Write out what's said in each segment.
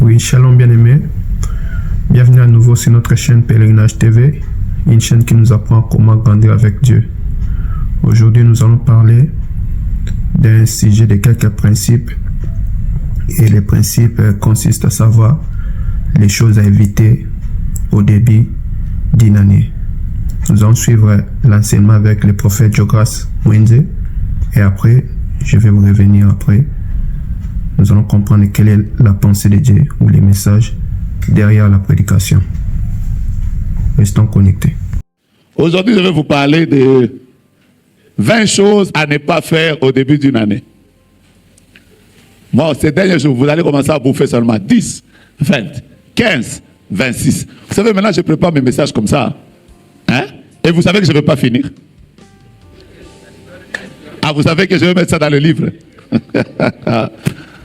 Oui, shalom bien-aimés. Bienvenue à nouveau sur notre chaîne Pèlerinage TV, une chaîne qui nous apprend comment grandir avec Dieu. Aujourd'hui, nous allons parler d'un sujet de quelques principes. Et les principes consistent à savoir les choses à éviter au début d'une année. Nous allons suivre l'enseignement avec le prophète Jogras Mwenze. Et après, je vais vous revenir après. Nous allons comprendre quelle est la pensée de Dieu ou les messages derrière la prédication. Restons connectés. Aujourd'hui, je vais vous parler de 20 choses à ne pas faire au début d'une année. Bon, ces derniers jours, vous allez commencer à bouffer seulement 10, 20, 15, 26. Vous savez, maintenant, je prépare mes messages comme ça. Hein? Et vous savez que je ne vais pas finir. Ah, vous savez que je vais mettre ça dans le livre.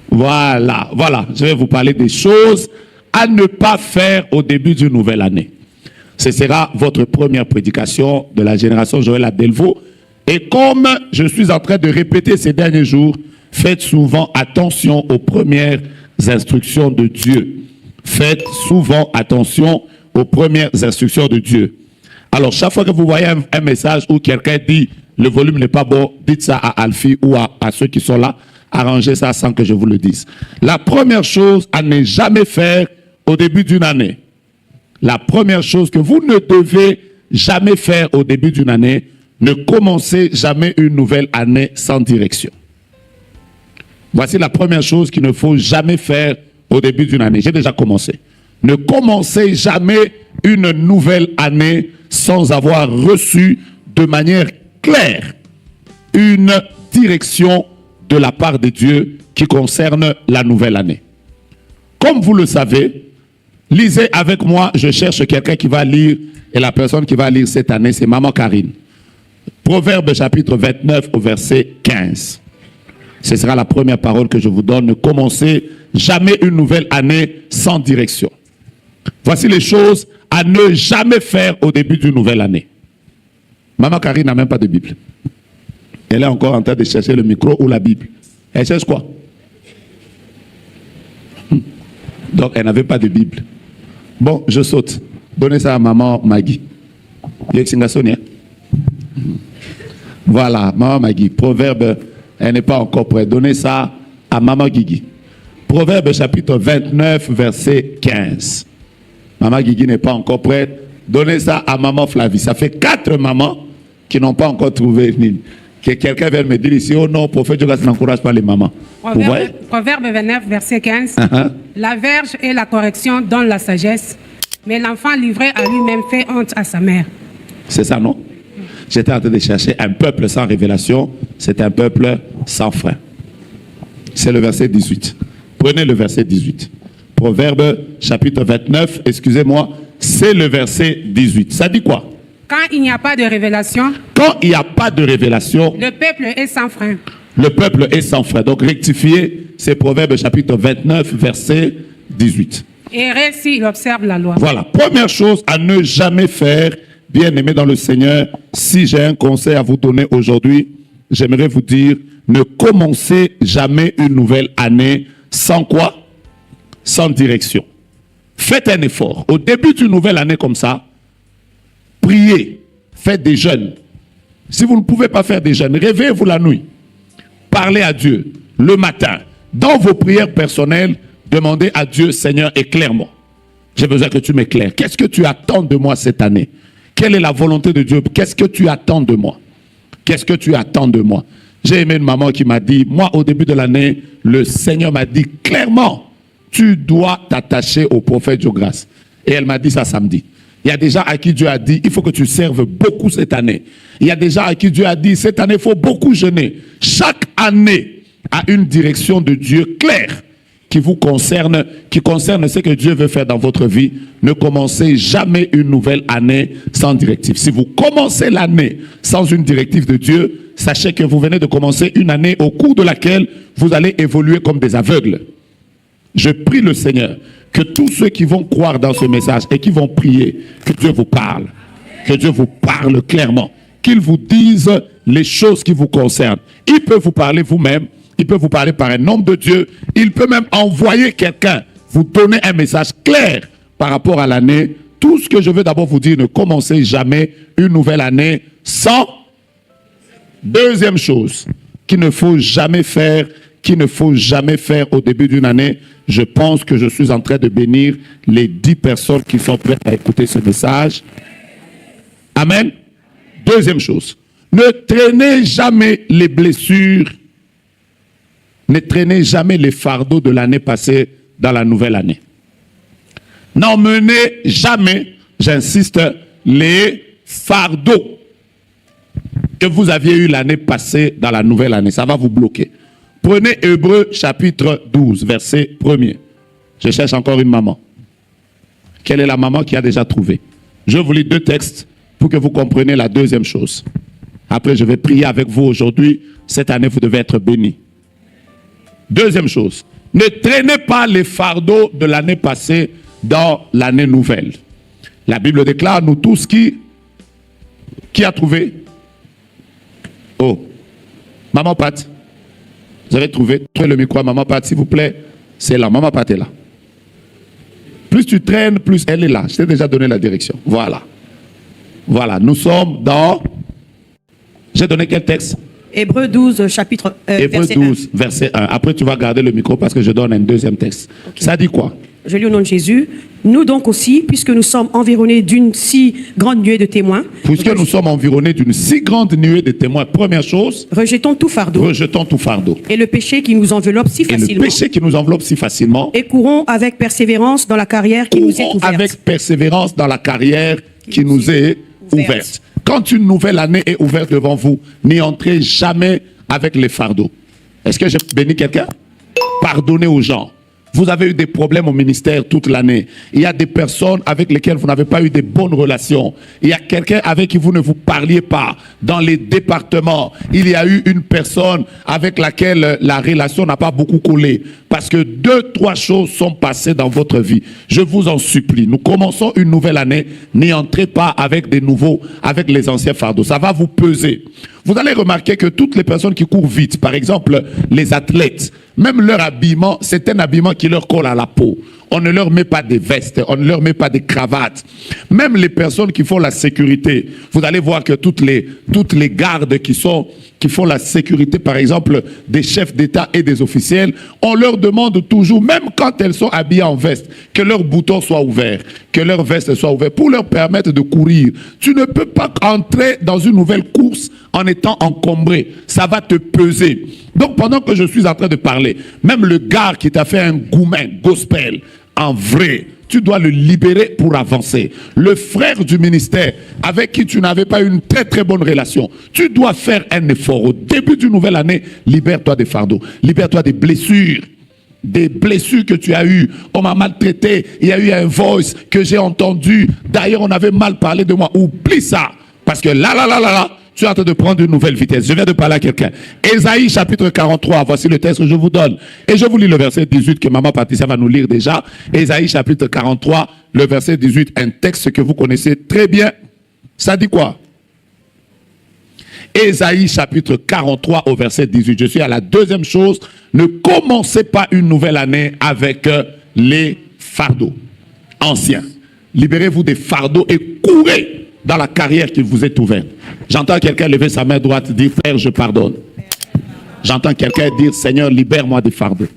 Voilà. Je vais vous parler des choses à ne pas faire au début d'une nouvelle année. Ce sera votre première prédication de la génération Joël Adelvaux. Et comme je suis en train de répéter ces derniers jours, faites souvent attention aux premières instructions de Dieu. Faites souvent attention aux premières instructions de Dieu. Alors, chaque fois que vous voyez un message où quelqu'un dit « le volume n'est pas bon », dites ça à Alfie ou à ceux qui sont là. Arrangez ça sans que je vous le dise. La première chose à ne jamais faire au début d'une année, la première chose que vous ne devez jamais faire au début d'une année, ne commencez jamais une nouvelle année sans direction. Voici la première chose qu'il ne faut jamais faire au début d'une année. J'ai déjà commencé. Ne commencez jamais une nouvelle année sans avoir reçu de manière claire une direction de la part de Dieu qui concerne la nouvelle année. Comme vous le savez, lisez avec moi, je cherche quelqu'un qui va lire, et la personne qui va lire cette année, c'est Maman Karine. Proverbe chapitre 29 au verset 15. Ce sera la première parole que je vous donne. Ne commencez jamais une nouvelle année sans direction. Voici les choses à ne jamais faire au début d'une nouvelle année. Maman Karine n'a même pas de Bible. Elle est encore en train de chercher le micro ou la Bible. Elle cherche quoi? Donc, elle n'avait pas de Bible. Bon, je saute. Donnez ça à maman Maggie. Voilà, maman Maggie. Proverbe, elle n'est pas encore prête. Donnez ça à maman Guigui. Proverbe chapitre 29, verset 15. Maman Guigui n'est pas encore prête. Donnez ça à maman Flavie. Ça fait 4 mamans qui n'ont pas encore trouvé que quelqu'un vienne me dire ici, oh non, prophète Jogas n'encourage pas les mamans. Proverbe 29, verset 15. La verge et la correction donnent la sagesse, mais l'enfant livré à lui-même fait honte à sa mère. C'est ça, non? J'étais en train de chercher un peuple sans révélation, c'est un peuple sans frein. C'est le verset 18. Prenez le verset 18. Proverbe chapitre 29, excusez-moi, c'est le verset 18. Ça dit quoi? Quand il n'y a pas de révélation, le peuple est sans frein. Le peuple est sans frein. Donc rectifiez, c'est Proverbe chapitre 29, verset 18. Errer s'il observe la loi. Voilà. Première chose à ne jamais faire, bien-aimés dans le Seigneur, si j'ai un conseil à vous donner aujourd'hui, j'aimerais vous dire, ne commencez jamais une nouvelle année sans quoi? Sans direction. Faites un effort. Au début d'une nouvelle année comme ça, priez, faites des jeûnes. Si vous ne pouvez pas faire des jeûnes, réveillez-vous la nuit. Parlez à Dieu le matin. Dans vos prières personnelles, demandez à Dieu, Seigneur, éclaire-moi. J'ai besoin que tu m'éclaires. Qu'est-ce que tu attends de moi cette année? Quelle est la volonté de Dieu? Qu'est-ce que tu attends de moi? Qu'est-ce que tu attends de moi? J'ai aimé une maman qui m'a dit, moi au début de l'année, le Seigneur m'a dit clairement, tu dois t'attacher au prophète Jogras. Et elle m'a dit ça samedi. Il y a des gens à qui Dieu a dit, il faut que tu serves beaucoup cette année. Il y a des gens à qui Dieu a dit, cette année, il faut beaucoup jeûner. Chaque année a une direction de Dieu claire qui vous concerne, qui concerne ce que Dieu veut faire dans votre vie. Ne commencez jamais une nouvelle année sans directive. Si vous commencez l'année sans une directive de Dieu, sachez que vous venez de commencer une année au cours de laquelle vous allez évoluer comme des aveugles. Je prie le Seigneur que tous ceux qui vont croire dans ce message et qui vont prier, que Dieu vous parle. Que Dieu vous parle clairement. Qu'il vous dise les choses qui vous concernent. Il peut vous parler vous-même. Il peut vous parler par un homme de Dieu. Il peut même envoyer quelqu'un vous donner un message clair par rapport à l'année. Tout ce que je veux d'abord vous dire, ne commencez jamais une nouvelle année sans. Deuxième chose qu'il ne faut jamais faire, au début d'une année, je pense que je suis en train de bénir les 10 personnes qui sont prêtes à écouter ce message. Amen. Deuxième chose, ne traînez jamais les blessures, ne traînez jamais les fardeaux de l'année passée dans la nouvelle année. N'emmenez jamais, j'insiste, les fardeaux que vous aviez eu l'année passée dans la nouvelle année. Ça va vous bloquer. Prenez Hébreux chapitre 12, verset 1er. Je cherche encore une maman. Quelle est la maman qui a déjà trouvé? Je vous lis 2 textes pour que vous compreniez la deuxième chose. Après, je vais prier avec vous aujourd'hui. Cette année, vous devez être bénis. Deuxième chose, ne traînez pas les fardeaux de l'année passée dans l'année nouvelle. La Bible déclare, nous tous qui a trouvé? Oh, Maman Pat, vous avez trouvé? Trouvez le micro à Maman Pat, s'il vous plaît. C'est là, Maman Pat est là. Plus tu traînes, plus elle est là. Je t'ai déjà donné la direction. Voilà. Voilà, nous sommes dans... J'ai donné quel texte? Hébreux 12, chapitre Hébreux verset 12, verset 1. Après, tu vas garder le micro parce que je donne un deuxième texte. Okay. Ça dit quoi? Je lis au nom de Jésus. Nous donc aussi, puisque nous sommes environnés d'une si grande nuée de témoins. Puisque nous sommes environnés d'une si grande nuée de témoins, première chose. Rejetons tout fardeau. Rejetons tout fardeau. Et le péché qui nous enveloppe si facilement. Et le péché qui nous enveloppe si facilement. Et courons avec persévérance dans la carrière qui nous est ouverte. Avec persévérance dans la carrière qui nous est ouverte. Quand une nouvelle année est ouverte devant vous, n'y entrez jamais avec les fardeaux. Est-ce que j'ai béni quelqu'un? Pardonnez aux gens. Vous avez eu des problèmes au ministère toute l'année. Il y a des personnes avec lesquelles vous n'avez pas eu de bonnes relations. Il y a quelqu'un avec qui vous ne vous parliez pas. Dans les départements, il y a eu une personne avec laquelle la relation n'a pas beaucoup collé. Parce que 2, 3 choses sont passées dans votre vie. Je vous en supplie. Nous commençons une nouvelle année. N'y entrez pas avec des nouveaux, avec les anciens fardeaux. Ça va vous peser. Vous allez remarquer que toutes les personnes qui courent vite, par exemple les athlètes, même leur habillement, c'est un habillement qui leur colle à la peau. On ne leur met pas des vestes, on ne leur met pas des cravates. Même les personnes qui font la sécurité, vous allez voir que toutes les gardes qui font la sécurité, par exemple, des chefs d'État et des officiels, on leur demande toujours, même quand elles sont habillées en veste, que leurs boutons soient ouverts, que leur veste soit ouverte, pour leur permettre de courir. Tu ne peux pas entrer dans une nouvelle course en étant encombré. Ça va te peser. Donc, pendant que je suis en train de parler, même le gars qui t'a fait un goumen, gospel, en vrai, tu dois le libérer pour avancer. Le frère du ministère avec qui tu n'avais pas une très très bonne relation, tu dois faire un effort. Au début d'une nouvelle année, libère-toi des fardeaux, libère-toi des blessures. Des blessures que tu as eues. On m'a maltraité, il y a eu un voice que j'ai entendu. D'ailleurs, on avait mal parlé de moi. Oublie ça. Parce que là, tu es en train de prendre une nouvelle vitesse. Je viens de parler à quelqu'un. Ésaïe chapitre 43, voici le texte que je vous donne. Et je vous lis le verset 18 que Maman Patricia va nous lire déjà. Ésaïe chapitre 43, le verset 18, un texte que vous connaissez très bien. Ça dit quoi? Ésaïe chapitre 43 au verset 18. Je suis à la deuxième chose. Ne commencez pas une nouvelle année avec les fardeaux anciens. Libérez-vous des fardeaux et courez dans la carrière qui vous est ouverte. J'entends quelqu'un lever sa main droite et dire, Père, je pardonne. J'entends quelqu'un dire, Seigneur, libère-moi des fardeaux.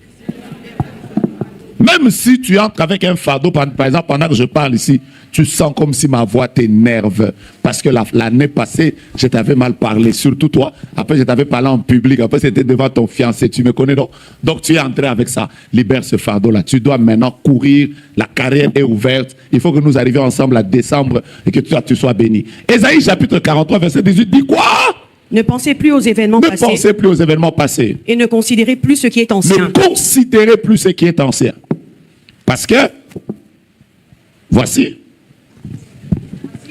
Même si tu entres avec un fardeau, par exemple, pendant que je parle ici, tu sens comme si ma voix t'énerve. Parce que l'année passée, je t'avais mal parlé, surtout toi. Après, je t'avais parlé en public. Après, c'était devant ton fiancé. Tu me connais donc. Donc, tu es entré avec ça. Libère ce fardeau-là. Tu dois maintenant courir. La carrière est ouverte. Il faut que nous arrivions ensemble à décembre et que toi, tu sois béni. Ésaïe chapitre 43, verset 18 dit quoi? Ne pensez plus aux événements passés. Ne pensez plus aux événements passés. Et ne considérez plus ce qui est ancien. Ne considérez plus ce qui est ancien. Parce que, voici.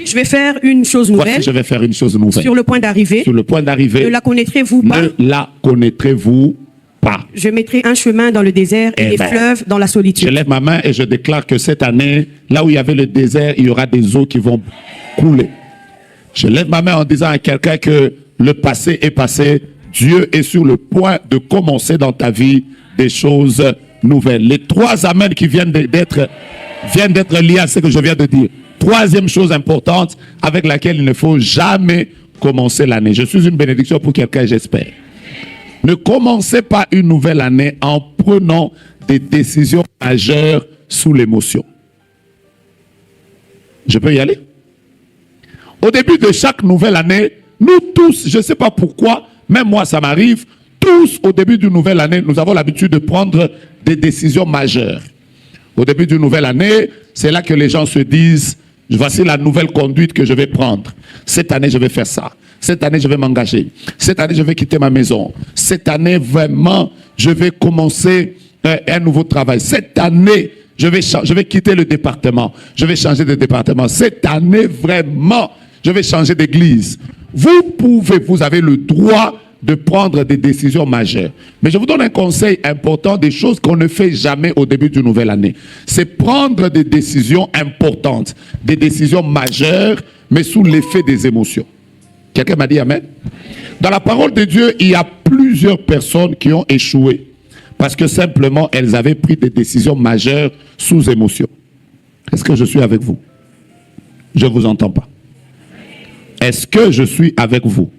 Je vais faire une chose nouvelle. Voici, je vais faire une chose nouvelle. Sur le point d'arriver. Sur le point d'arriver. Ne la connaîtrez-vous pas? Ne la connaîtrez-vous pas. Je mettrai un chemin dans le désert et des fleuves dans la solitude. Je lève ma main et je déclare que cette année, là où il y avait le désert, il y aura des eaux qui vont couler. Je lève ma main en disant à quelqu'un que le passé est passé. Dieu est sur le point de commencer dans ta vie des choses nouvelle. Les 3 amens qui viennent d'être liés à ce que je viens de dire. Troisième chose importante avec laquelle il ne faut jamais commencer l'année. Je suis une bénédiction pour quelqu'un, j'espère. Ne commencez pas une nouvelle année en prenant des décisions majeures sous l'émotion. Je peux y aller? Au début de chaque nouvelle année, nous tous, je ne sais pas pourquoi, même moi ça m'arrive, tous au début d'une nouvelle année, nous avons l'habitude de prendre des décisions majeures. Au début d'une nouvelle année, c'est là que les gens se disent, voici la nouvelle conduite que je vais prendre. Cette année, je vais faire ça. Cette année, je vais m'engager. Cette année, je vais quitter ma maison. Cette année, vraiment, je vais commencer un nouveau travail. Cette année, je vais quitter le département. Je vais changer de département. Cette année, vraiment, je vais changer d'église. Vous avez le droit de prendre des décisions majeures. Mais je vous donne un conseil important, des choses qu'on ne fait jamais au début d'une nouvelle année. C'est prendre des décisions importantes, des décisions majeures, mais sous l'effet des émotions. Quelqu'un m'a dit amen? Dans la parole de Dieu, il y a plusieurs personnes qui ont échoué parce que simplement elles avaient pris des décisions majeures sous émotion. Est-ce que je suis avec vous? Je ne vous entends pas. Est-ce que je suis avec vous?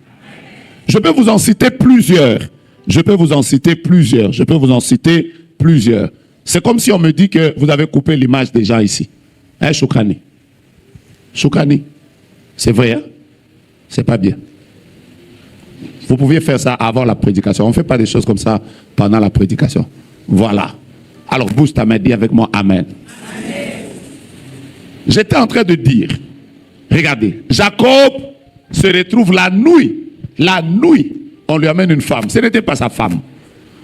Je peux vous en citer plusieurs. Je peux vous en citer plusieurs. Je peux vous en citer plusieurs. C'est comme si on me dit que vous avez coupé l'image des gens ici. Hein, Choukani? Choukani? C'est vrai, hein? C'est pas bien. Vous pouviez faire ça avant la prédication. On ne fait pas des choses comme ça pendant la prédication. Voilà. Alors bouge ta main, dis avec moi amen. Amen. J'étais en train de dire, regardez, Jacob se retrouve la nuit, on lui amène une femme. Ce n'était pas sa femme.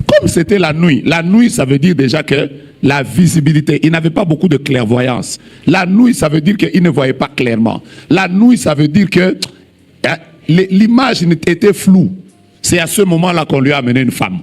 Comme c'était la nuit, ça veut dire déjà que la visibilité, il n'avait pas beaucoup de clairvoyance. La nuit, ça veut dire qu'il ne voyait pas clairement. La nuit, ça veut dire que l'image était floue. C'est à ce moment-là qu'on lui a amené une femme.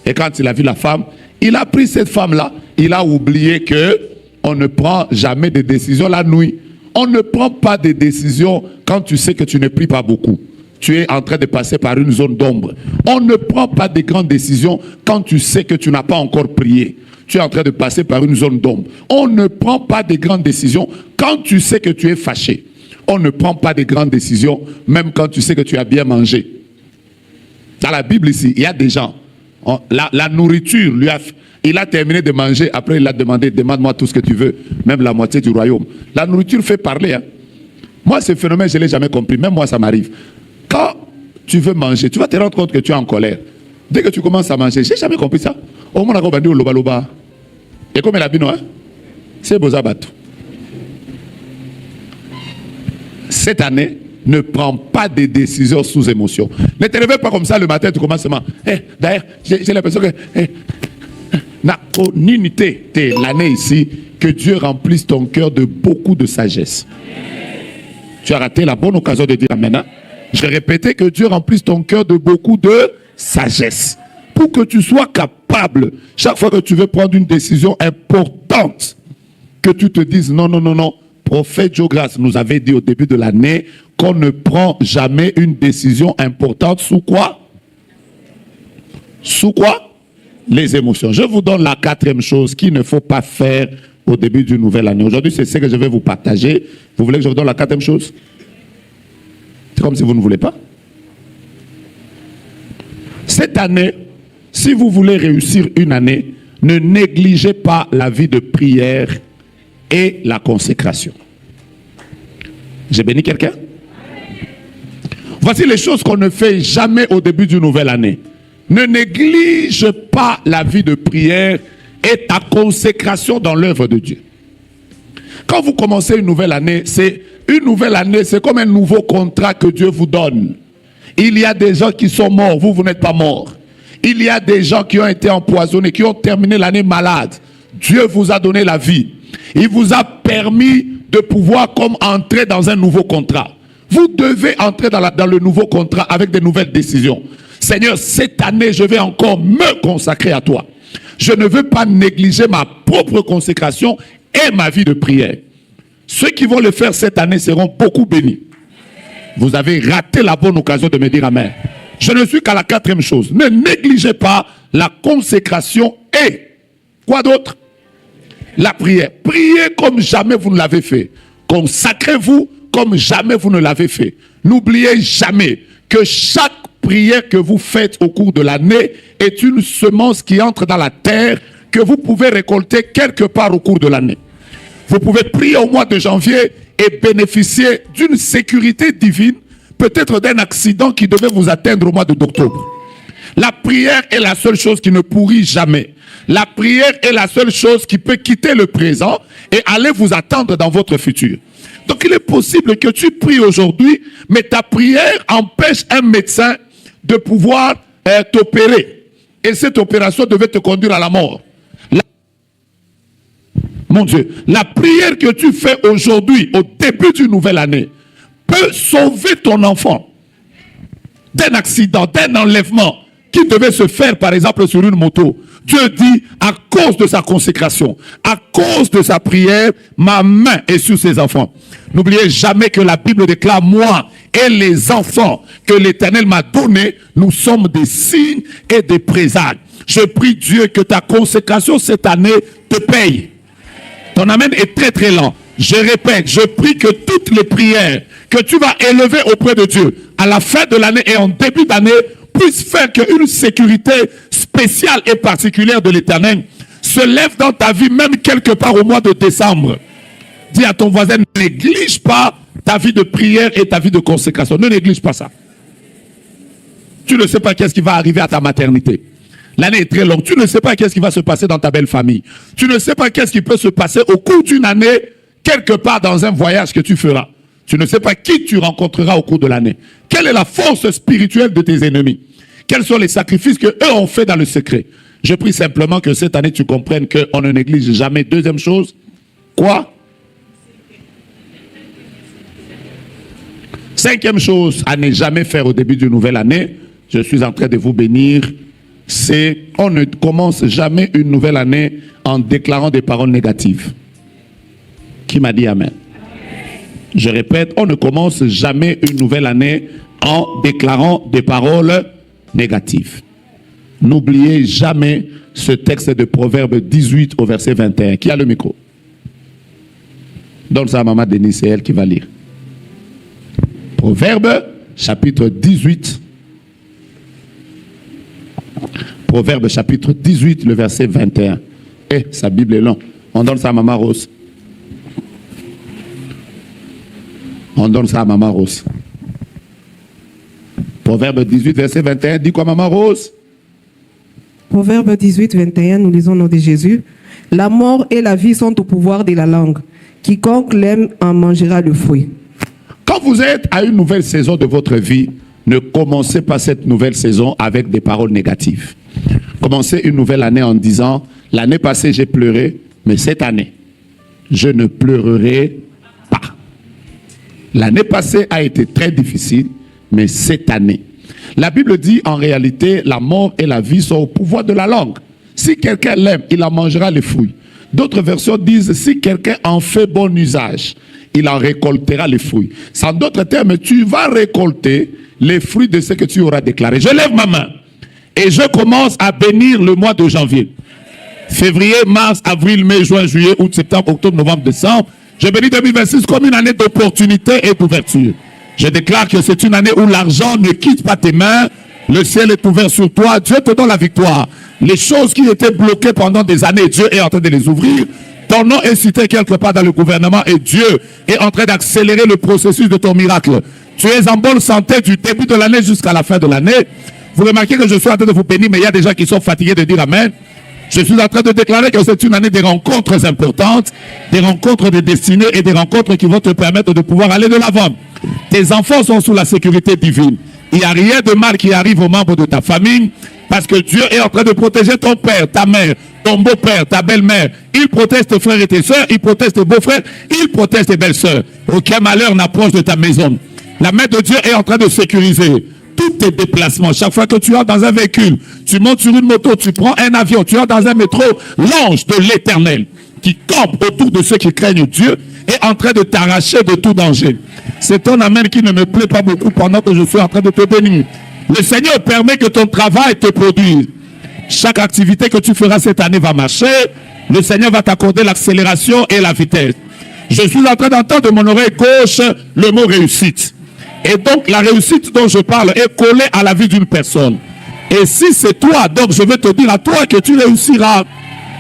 Et quand il a vu la femme, il a pris cette femme-là, il a oublié que on ne prend jamais de décision la nuit. On ne prend pas de décision quand tu sais que tu ne pries pas beaucoup. Tu es en train de passer par une zone d'ombre. On ne prend pas de grandes décisions quand tu sais que tu n'as pas encore prié. Tu es en train de passer par une zone d'ombre. On ne prend pas de grandes décisions quand tu sais que tu es fâché. On ne prend pas de grandes décisions même quand tu sais que tu as bien mangé. Dans la Bible ici, il y a des gens, la nourriture, il a terminé de manger, après il a demandé, demande-moi tout ce que tu veux, même la moitié du royaume. La nourriture fait parler. Hein. Moi, ce phénomène, je ne l'ai jamais compris. Même moi, ça m'arrive. Quand tu veux manger, tu vas te rendre compte que tu es en colère. Dès que tu commences à manger, je n'ai jamais compris ça. Au moins, on a dit au loba loba. Et comme elle a dit, non, c'est beau abattu. Cette année, ne prends pas de décisions sous émotion. Ne te réveille pas comme ça le matin, tu commences seulement. D'ailleurs, j'ai l'impression que n'a unité l'année ici, que Dieu remplisse ton cœur de beaucoup de sagesse. Tu as raté la bonne occasion de dire amen. Je répétais que Dieu remplisse ton cœur de beaucoup de sagesse. Pour que tu sois capable, chaque fois que tu veux prendre une décision importante, que tu te dises non. Prophète Joe Grace nous avait dit au début de l'année qu'on ne prend jamais une décision importante sous quoi? Sous quoi? Les émotions. Je vous donne la 4e chose qu'il ne faut pas faire au début d'une nouvelle année. Aujourd'hui, c'est ce que je vais vous partager. Vous voulez que je vous donne la 4e chose? C'est comme si vous ne voulez pas. Cette année, si vous voulez réussir une année, ne négligez pas la vie de prière et la consécration. J'ai béni quelqu'un? Voici les choses qu'on ne fait jamais au début d'une nouvelle année. Ne néglige pas la vie de prière et ta consécration dans l'œuvre de Dieu. Quand vous commencez une nouvelle année, c'est comme un nouveau contrat que Dieu vous donne. Il y a des gens qui sont morts, vous n'êtes pas morts. Il y a des gens qui ont été empoisonnés, qui ont terminé l'année malade. Dieu vous a donné la vie. Il vous a permis de pouvoir comme entrer dans un nouveau contrat. Vous devez entrer dans le nouveau contrat avec de nouvelles décisions. Seigneur, cette année, je vais encore me consacrer à toi. Je ne veux pas négliger ma propre consécration et ma vie de prière. Ceux qui vont le faire cette année seront beaucoup bénis. Vous avez raté la bonne occasion de me dire amen. Je ne suis qu'à la 4e chose. Ne négligez pas la consécration et Quoi d'autre? La prière. Priez comme jamais vous ne l'avez fait. Consacrez-vous comme jamais vous ne l'avez fait. N'oubliez jamais que chaque prière que vous faites au cours de l'année est une semence qui entre dans la terre que vous pouvez récolter quelque part au cours de l'année. Vous pouvez prier au mois de janvier et bénéficier d'une sécurité divine, peut-être d'un accident qui devait vous atteindre au mois d'octobre. La prière est la seule chose qui ne pourrit jamais. La prière est la seule chose qui peut quitter le présent et aller vous attendre dans votre futur. Donc il est possible que tu pries aujourd'hui, mais ta prière empêche un médecin de pouvoir t'opérer. Et cette opération devait te conduire à la mort. Mon Dieu, la prière que tu fais aujourd'hui, au début d'une nouvelle année, peut sauver ton enfant d'un accident, d'un enlèvement qui devait se faire, par exemple, sur une moto. Dieu dit, à cause de sa consécration, à cause de sa prière, ma main est sur ses enfants. N'oubliez jamais que la Bible déclare, moi et les enfants que l'Éternel m'a donnés, nous sommes des signes et des présages. Je prie Dieu que ta consécration cette année te paye. Ton amen est très très lent. Je répète, je prie que toutes les prières que tu vas élever auprès de Dieu à la fin de l'année et en début d'année puissent faire qu'une sécurité spéciale et particulière de l'Éternel se lève dans ta vie, même quelque part au mois de décembre. Dis à ton voisin, ne néglige pas ta vie de prière et ta vie de consécration. Ne néglige pas ça. Tu ne sais pas qu'est-ce qui va arriver à ta maternité. L'année est très longue. Tu ne sais pas qu'est-ce qui va se passer dans ta belle famille. Tu ne sais pas qu'est-ce qui peut se passer au cours d'une année, quelque part dans un voyage que tu feras. Tu ne sais pas qui tu rencontreras au cours de l'année. Quelle est la force spirituelle de tes ennemis? Quels sont les sacrifices qu'eux ont fait dans le secret? Je prie simplement que cette année tu comprennes qu'on ne néglige jamais. Deuxième chose, quoi? Cinquième chose à ne jamais faire au début d'une nouvelle année, je suis en train de vous bénir, c'est on ne commence jamais une nouvelle année en déclarant des paroles négatives. Qui m'a dit amen? Je répète, on ne commence jamais une nouvelle année en déclarant des paroles négatives. N'oubliez jamais ce texte de Proverbe 18 au verset 21. Qui a le micro? Donne ça à maman Denis, c'est elle qui va lire. Proverbe chapitre 18. Proverbe chapitre 18, le verset 21. Eh, sa Bible est longue. On donne ça à maman Rose. On donne ça à maman Rose. Proverbe 18, verset 21. Dis quoi, maman Rose? Proverbe 18, 21, nous lisons au nom de Jésus. La mort et la vie sont au pouvoir de la langue. Quiconque l'aime en mangera le fruit. Quand vous êtes à une nouvelle saison de votre vie, ne commencez pas cette nouvelle saison avec des paroles négatives. Commencez une nouvelle année en disant, l'année passée j'ai pleuré, mais cette année, je ne pleurerai pas. L'année passée a été très difficile, mais cette année. La Bible dit en réalité, la mort et la vie sont au pouvoir de la langue. Si quelqu'un l'aime, il en mangera les fruits. D'autres versions disent, si quelqu'un en fait bon usage, il en récoltera les fruits. En d'autres termes, tu vas récolter les fruits de ce que tu auras déclaré. Je lève ma main et je commence à bénir le mois de janvier. Février, mars, avril, mai, juin, juillet, août, septembre, octobre, novembre, décembre. Je bénis 2026 comme une année d'opportunité et d'ouverture. Je déclare que c'est une année où l'argent ne quitte pas tes mains. Le ciel est ouvert sur toi. Dieu te donne la victoire. Les choses qui étaient bloquées pendant des années, Dieu est en train de les ouvrir. Ton nom est cité quelque part dans le gouvernement et Dieu est en train d'accélérer le processus de ton miracle. Tu es en bonne santé du début de l'année jusqu'à la fin de l'année. Vous remarquez que je suis en train de vous bénir, mais il y a des gens qui sont fatigués de dire amen. Je suis en train de déclarer que c'est une année des rencontres importantes, des rencontres de destinée et des rencontres qui vont te permettre de pouvoir aller de l'avant. Tes enfants sont sous la sécurité divine. Il n'y a rien de mal qui arrive aux membres de ta famille parce que Dieu est en train de protéger ton père, ta mère, ton beau-père, ta belle-mère. Il protège tes frères et tes sœurs, il protège tes beaux-frères, il protège tes belles-sœurs. Aucun malheur n'approche de ta maison. La main de Dieu est en train de sécuriser tous tes déplacements. Chaque fois que tu es dans un véhicule, tu montes sur une moto, tu prends un avion, tu es dans un métro, l'ange de l'Éternel qui campe autour de ceux qui craignent Dieu est en train de t'arracher de tout danger. C'est ton amen qui ne me plaît pas beaucoup pendant que je suis en train de te bénir. Le Seigneur permet que ton travail te produise. Chaque activité que tu feras cette année va marcher. Le Seigneur va t'accorder l'accélération et la vitesse. Je suis en train d'entendre de mon oreille gauche le mot réussite. Et donc la réussite dont je parle est collée à la vie d'une personne. Et si c'est toi, donc je vais te dire à toi que tu réussiras.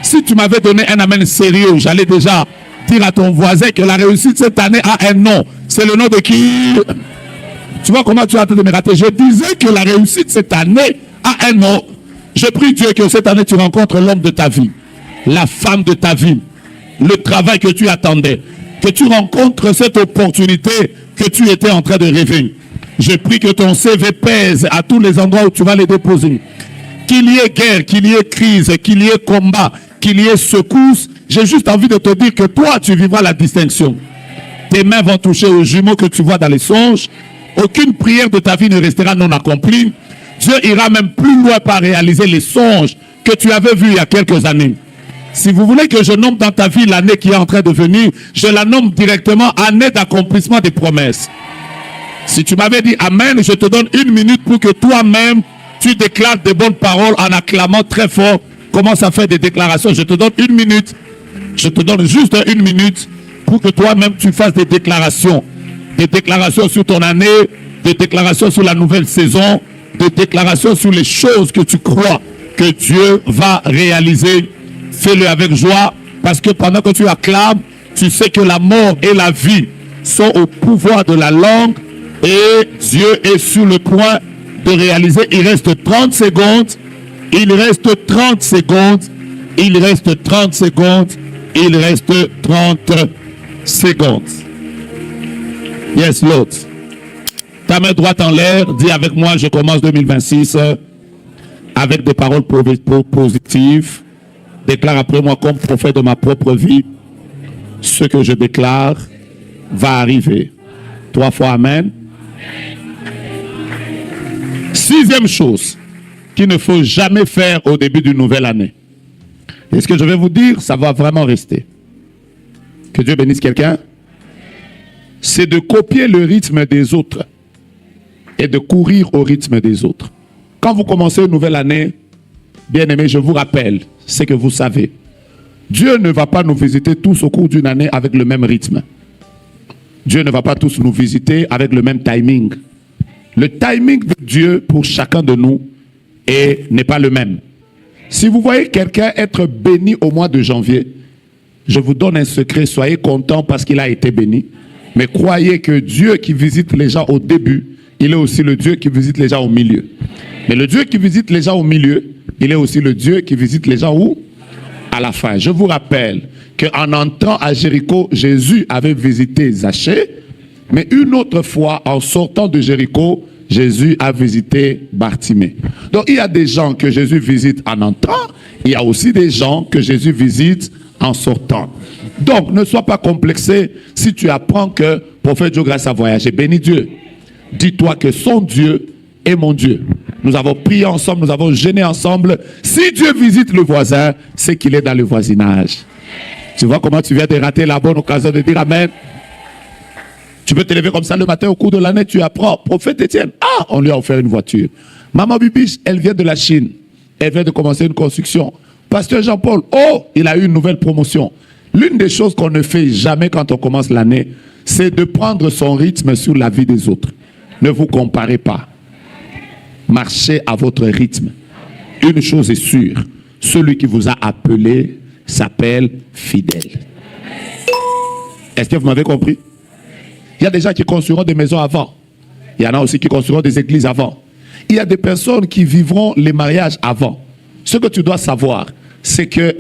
Si tu m'avais donné un amen sérieux, j'allais déjà dire à ton voisin que la réussite cette année a un nom. C'est le nom de qui? Tu vois comment tu es en train de me rater? Je disais que la réussite cette année a un nom. Je prie Dieu que cette année tu rencontres l'homme de ta vie, la femme de ta vie, le travail que tu attendais, que tu rencontres cette opportunité que tu étais en train de rêver. Je prie que ton CV pèse à tous les endroits où tu vas les déposer. Qu'il y ait guerre, qu'il y ait crise, qu'il y ait combat, qu'il y ait secousse. J'ai juste envie de te dire que toi, tu vivras la distinction. Tes mains vont toucher aux jumeaux que tu vois dans les songes. Aucune prière de ta vie ne restera non accomplie. Dieu ira même plus loin par réaliser les songes que tu avais vus il y a quelques années. Si vous voulez que je nomme dans ta vie l'année qui est en train de venir, je la nomme directement année d'accomplissement des promesses. Si tu m'avais dit Amen, je te donne 1 minute pour que toi-même, tu déclares des bonnes paroles en acclamant très fort. Commence à faire des déclarations. Je te donne 1 minute. Je te donne juste 1 minute pour que toi-même, tu fasses des déclarations. Des déclarations sur ton année, des déclarations sur la nouvelle saison, des déclarations sur les choses que tu crois que Dieu va réaliser. Fais-le avec joie, parce que pendant que tu acclames, tu sais que la mort et la vie sont au pouvoir de la langue et Dieu est sur le point de réaliser. Il reste 30 secondes, il reste 30 secondes, il reste 30 secondes, il reste 30 secondes. Yes, Lord. Ta main droite en l'air, dis avec moi, je commence 2026 avec des paroles positives. Déclare après moi comme prophète de ma propre vie, ce que je déclare va arriver. 3 fois Amen. 6e chose qu'il ne faut jamais faire au début d'une nouvelle année. Et ce que je vais vous dire, ça va vraiment rester. Que Dieu bénisse quelqu'un. C'est de copier le rythme des autres et de courir au rythme des autres. Quand vous commencez une nouvelle année, bien-aimés, je vous rappelle, c'est que vous savez, Dieu ne va pas nous visiter tous au cours d'une année avec le même rythme. Dieu ne va pas tous nous visiter avec le même timing. Le timing de Dieu pour chacun de nous n'est pas le même. Si vous voyez quelqu'un être béni au mois de janvier, je vous donne un secret, soyez content parce qu'il a été béni. Mais croyez que Dieu qui visite les gens au début, il est aussi le Dieu qui visite les gens au milieu. Mais le Dieu qui visite les gens au milieu, il est aussi le Dieu qui visite les gens où? À la fin. Je vous rappelle qu'en entrant à Jéricho, Jésus avait visité Zachée, mais une autre fois, en sortant de Jéricho, Jésus a visité Bartimée. Donc il y a des gens que Jésus visite en entrant, il y a aussi des gens que Jésus visite en sortant. Donc ne sois pas complexé si tu apprends que prophète Joe Grace a voyagé. Bénis Dieu. Dis-toi que son Dieu est mon Dieu. Nous avons prié ensemble, nous avons jeûné ensemble. Si Dieu visite le voisin, c'est qu'il est dans le voisinage. Tu vois comment tu viens de rater la bonne occasion de dire Amen. Tu peux te lever comme ça le matin au cours de l'année, tu apprends. Prophète Étienne, on lui a offert une voiture. Maman Bibiche, elle vient de la Chine. Elle vient de commencer une construction. Pasteur Jean-Paul, il a eu une nouvelle promotion. L'une des choses qu'on ne fait jamais quand on commence l'année, c'est de prendre son rythme sur la vie des autres. Ne vous comparez pas. Marchez à votre rythme. Une chose est sûre, celui qui vous a appelé s'appelle fidèle. Est-ce que vous m'avez compris? Il y a des gens qui construiront des maisons avant. Il y en a aussi qui construiront des églises avant. Il y a des personnes qui vivront les mariages avant. Ce que tu dois savoir, c'est que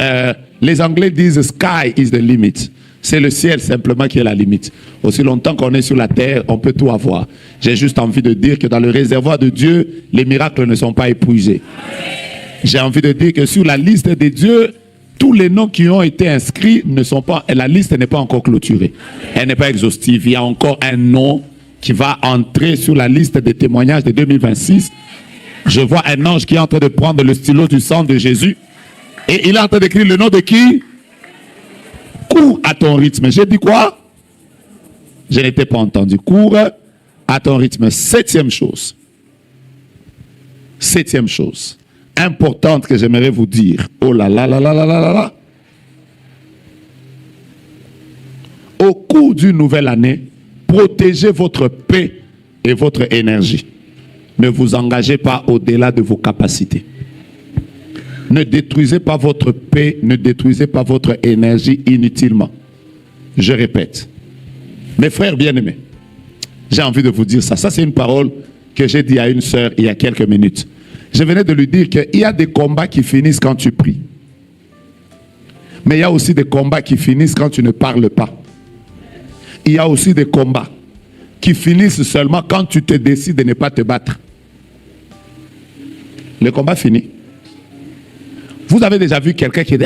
les Anglais disent « sky is the limit ». C'est le ciel simplement qui est la limite. Aussi longtemps qu'on est sur la terre, on peut tout avoir. J'ai juste envie de dire que dans le réservoir de Dieu, les miracles ne sont pas épuisés. J'ai envie de dire que sur la liste des dieux, tous les noms qui ont été inscrits ne sont pas, la liste n'est pas encore clôturée. Elle n'est pas exhaustive. Il y a encore un nom qui va entrer sur la liste des témoignages de 2026. Je vois un ange qui est en train de prendre le stylo du sang de Jésus et il est en train d'écrire le nom de qui? Cours à ton rythme. J'ai dit quoi? Je n'étais pas entendu. Cours à ton rythme. 7e chose. 7e chose. importante que j'aimerais vous dire. Oh là là là là là là là là. Au cours d'une nouvelle année, protégez votre paix et votre énergie. Ne vous engagez pas au-delà de vos capacités. Ne détruisez pas votre paix, ne détruisez pas votre énergie inutilement. Je répète. Mes frères bien-aimés, j'ai envie de vous dire ça. Ça, c'est une parole que j'ai dit à une sœur il y a quelques minutes. Je venais de lui dire qu'il y a des combats qui finissent quand tu pries. Mais il y a aussi des combats qui finissent quand tu ne parles pas. Il y a aussi des combats qui finissent seulement quand tu te décides de ne pas te battre. Le combat finit. Vous avez déjà vu quelqu'un qui dit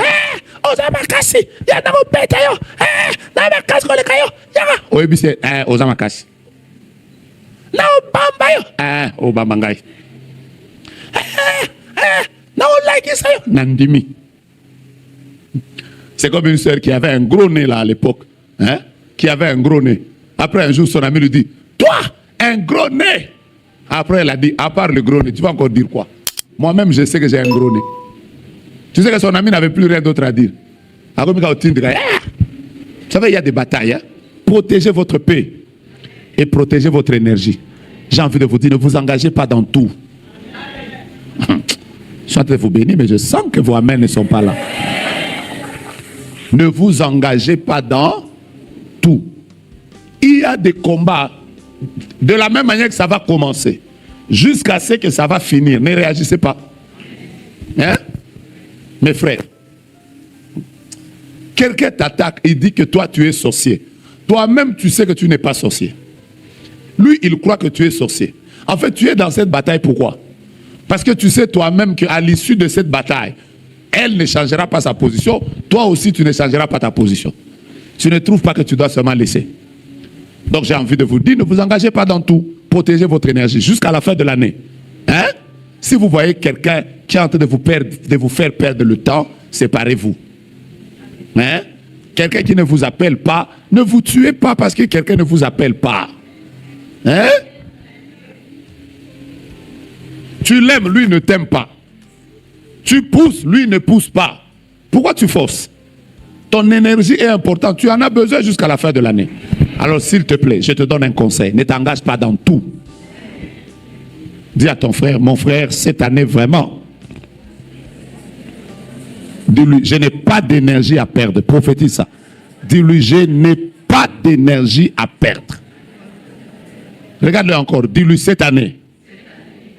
Osama Kassi, il y a un pétayo, Osama Kassi, oui, c'est Osama Kassi. Na Obambayo, Obamangai. Na Olakisayo, Nandimi. C'est comme une sœur qui avait un gros nez là à l'époque. Hein? Qui avait un gros nez. Après un jour, son ami lui dit toi, un gros nez. Après, elle a dit à part le gros nez, tu vas encore dire quoi? Moi-même, je sais que j'ai un gros nez. Tu sais que son ami n'avait plus rien d'autre à dire. Vous savez, il y a des batailles. Hein? Protégez votre paix et protégez votre énergie. J'ai envie de vous dire, ne vous engagez pas dans tout. Je suis en train de vous bénir, mais je sens que vos amens ne sont pas là. Ne vous engagez pas dans tout. Il y a des combats de la même manière que ça va commencer, jusqu'à ce que ça va finir. Ne réagissez pas. Hein? Mes frères, quelqu'un t'attaque, il dit que toi tu es sorcier. Toi-même tu sais que tu n'es pas sorcier. Lui il croit que tu es sorcier. En fait tu es dans cette bataille, pourquoi? Parce que tu sais toi-même qu'à l'issue de cette bataille, elle ne changera pas sa position, toi aussi tu ne changeras pas ta position. Tu ne trouves pas que tu dois seulement laisser. Donc j'ai envie de vous dire, ne vous engagez pas dans tout. Protégez votre énergie jusqu'à la fin de l'année. Hein? Si vous voyez quelqu'un qui est en train de vous faire perdre le temps, séparez-vous. Hein? Quelqu'un qui ne vous appelle pas, ne vous tuez pas parce que quelqu'un ne vous appelle pas. Hein? Tu l'aimes, lui ne t'aime pas. Tu pousses, lui ne pousse pas. Pourquoi tu forces? Ton énergie est importante. Tu en as besoin jusqu'à la fin de l'année. Alors s'il te plaît, je te donne un conseil. Ne t'engage pas dans tout. Dis à ton frère, mon frère, cette année vraiment, dis-lui, je n'ai pas d'énergie à perdre. Prophétise ça. Dis-lui, je n'ai pas d'énergie à perdre. Regarde-le encore. Dis-lui, cette année,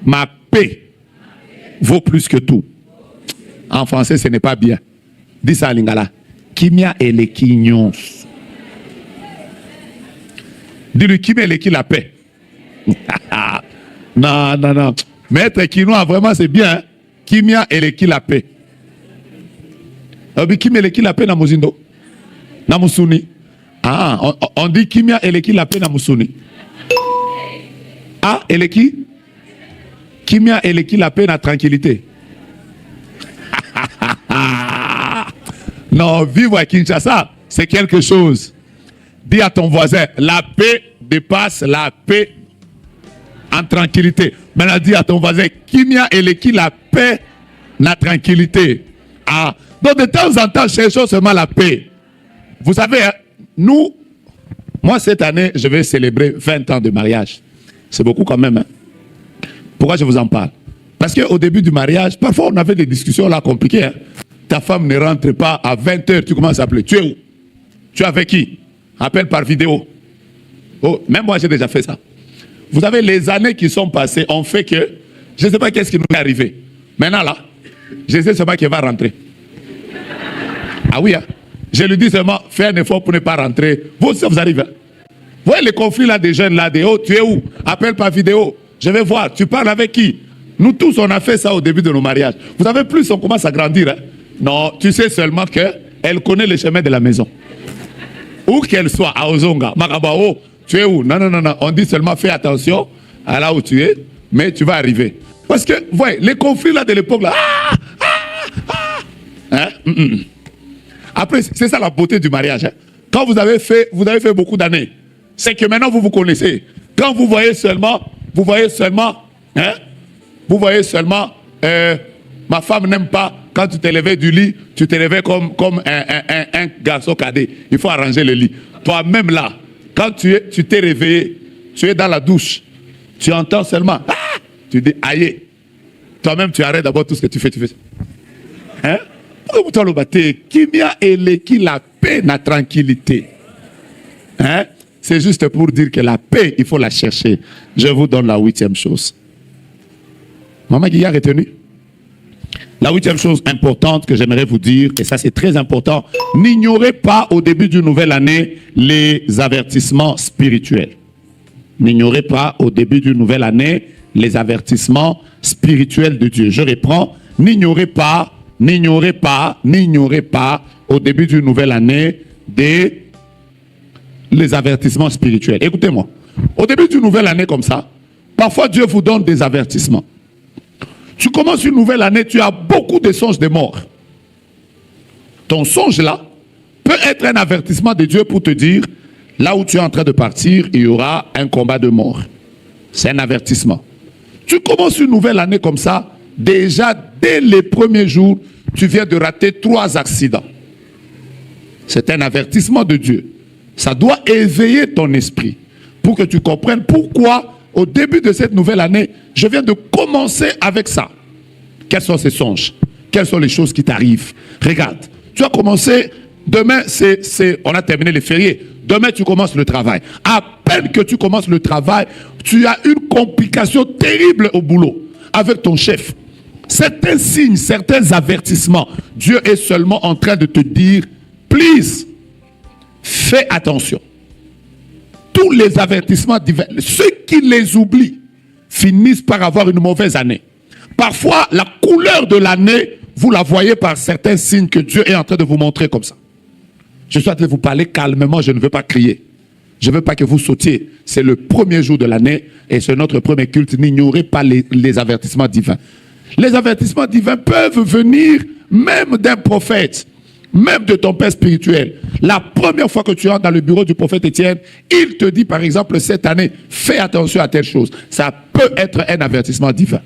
ma paix vaut plus que tout. En français, ce n'est pas bien. Dis ça à Lingala. Kimia et les quignons. Dis-lui, Kimia et les la paix. Non, non, non. Maître Kinois, vraiment, c'est bien. Hein? Kimia et les la paix. Kimia et les la paix na Mozindo. Na Musuni. Ah, on dit Kimia et les la paix na Musuni. Ah, et les qui? Kimia et les la paix na tranquillité. Non, vivre à Kinshasa, c'est quelque chose. Dis à ton voisin, la paix dépasse la paix en tranquillité. Maintenant, dis à ton voisin, Kimia et l'équipe la paix, la tranquillité. Ah, donc de temps en temps, cherchons seulement la paix. Vous savez, hein, nous, moi cette année, je vais célébrer 20 ans de mariage. C'est beaucoup quand même. Hein. Pourquoi je vous en parle? Parce qu'au début du mariage, parfois on avait des discussions là compliquées. Hein. Ta femme ne rentre pas à 20h, tu commences à appeler. Tu es où? Tu es avec qui? Appelle par vidéo. Oh, même moi j'ai déjà fait ça. Vous savez, les années qui sont passées ont fait que, je ne sais pas qu'est-ce qui nous est arrivé. Maintenant là, je sais seulement qu'elle va rentrer. Ah oui, hein? Je lui dis seulement, fais un effort pour ne pas rentrer. Vous, ça vous arrive. Hein? Vous voyez les conflits là des jeunes là, des oh, tu es où? Appelle par vidéo. Je vais voir, tu parles avec qui? Nous tous, on a fait ça au début de nos mariages. Vous savez, plus on commence à grandir. Hein? Non, tu sais seulement qu'elle connaît le chemin de la maison. Où qu'elle soit, à Ozonga, Magabao, tu es où? Non, non, non, non. On dit seulement fais attention à là où tu es, mais tu vas arriver. Parce que, vous voyez, les conflits là de l'époque là. Hein? Après, c'est ça la beauté du mariage. Hein? Quand vous avez fait beaucoup d'années, c'est que maintenant vous vous connaissez. Quand vous voyez seulement, Ma femme n'aime pas quand tu te levais du lit, tu te levais comme un garçon cadet. Il faut arranger le lit. Toi-même là, quand tu t'es réveillé, tu es dans la douche, tu entends seulement, ah! Tu dis, aïe. Toi-même, tu arrêtes d'abord tout ce que tu fais. Hein? Pourquoi tu as le bâté? Qui m'a élé, qui la paix, la tranquillité. Hein? C'est juste pour dire que la paix, il faut la chercher. Je vous donne la 8e chose. Maman qui a retenu? La 8e chose importante que j'aimerais vous dire, et ça c'est très important, n'ignorez pas au début d'une nouvelle année les avertissements spirituels. N'ignorez pas au début d'une nouvelle année les avertissements spirituels de Dieu. Je reprends, n'ignorez pas au début d'une nouvelle année les avertissements spirituels. Écoutez-moi, au début d'une nouvelle année comme ça, parfois Dieu vous donne des avertissements. Tu commences une nouvelle année, tu as beaucoup de songes de mort. Ton songe là peut être un avertissement de Dieu pour te dire, là où tu es en train de partir, il y aura un combat de mort. C'est un avertissement. Tu commences une nouvelle année comme ça, déjà dès les premiers jours, tu viens de rater 3 accidents. C'est un avertissement de Dieu. Ça doit éveiller ton esprit pour que tu comprennes pourquoi au début de cette nouvelle année, je viens de commencer avec ça. Quels sont ces songes? Quelles sont les choses qui t'arrivent? Regarde, tu as commencé, demain, on a terminé les fériés. Demain, tu commences le travail. À peine que tu commences le travail, tu as une complication terrible au boulot avec ton chef. Certains signes, certains avertissements, Dieu est seulement en train de te dire, please, fais attention. Tous les avertissements divins, ceux qui les oublient, finissent par avoir une mauvaise année. Parfois, la couleur de l'année, vous la voyez par certains signes que Dieu est en train de vous montrer comme ça. Je suis en train de vous parler calmement, je ne veux pas crier. Je ne veux pas que vous sautiez. C'est le premier jour de l'année et c'est notre premier culte. N'ignorez pas les avertissements divins. Les avertissements divins peuvent venir même d'un prophète, même de ton père spirituel. La première fois que tu entres dans le bureau du prophète Étienne, il te dit par exemple cette année, fais attention à telle chose. Ça peut être un avertissement divin.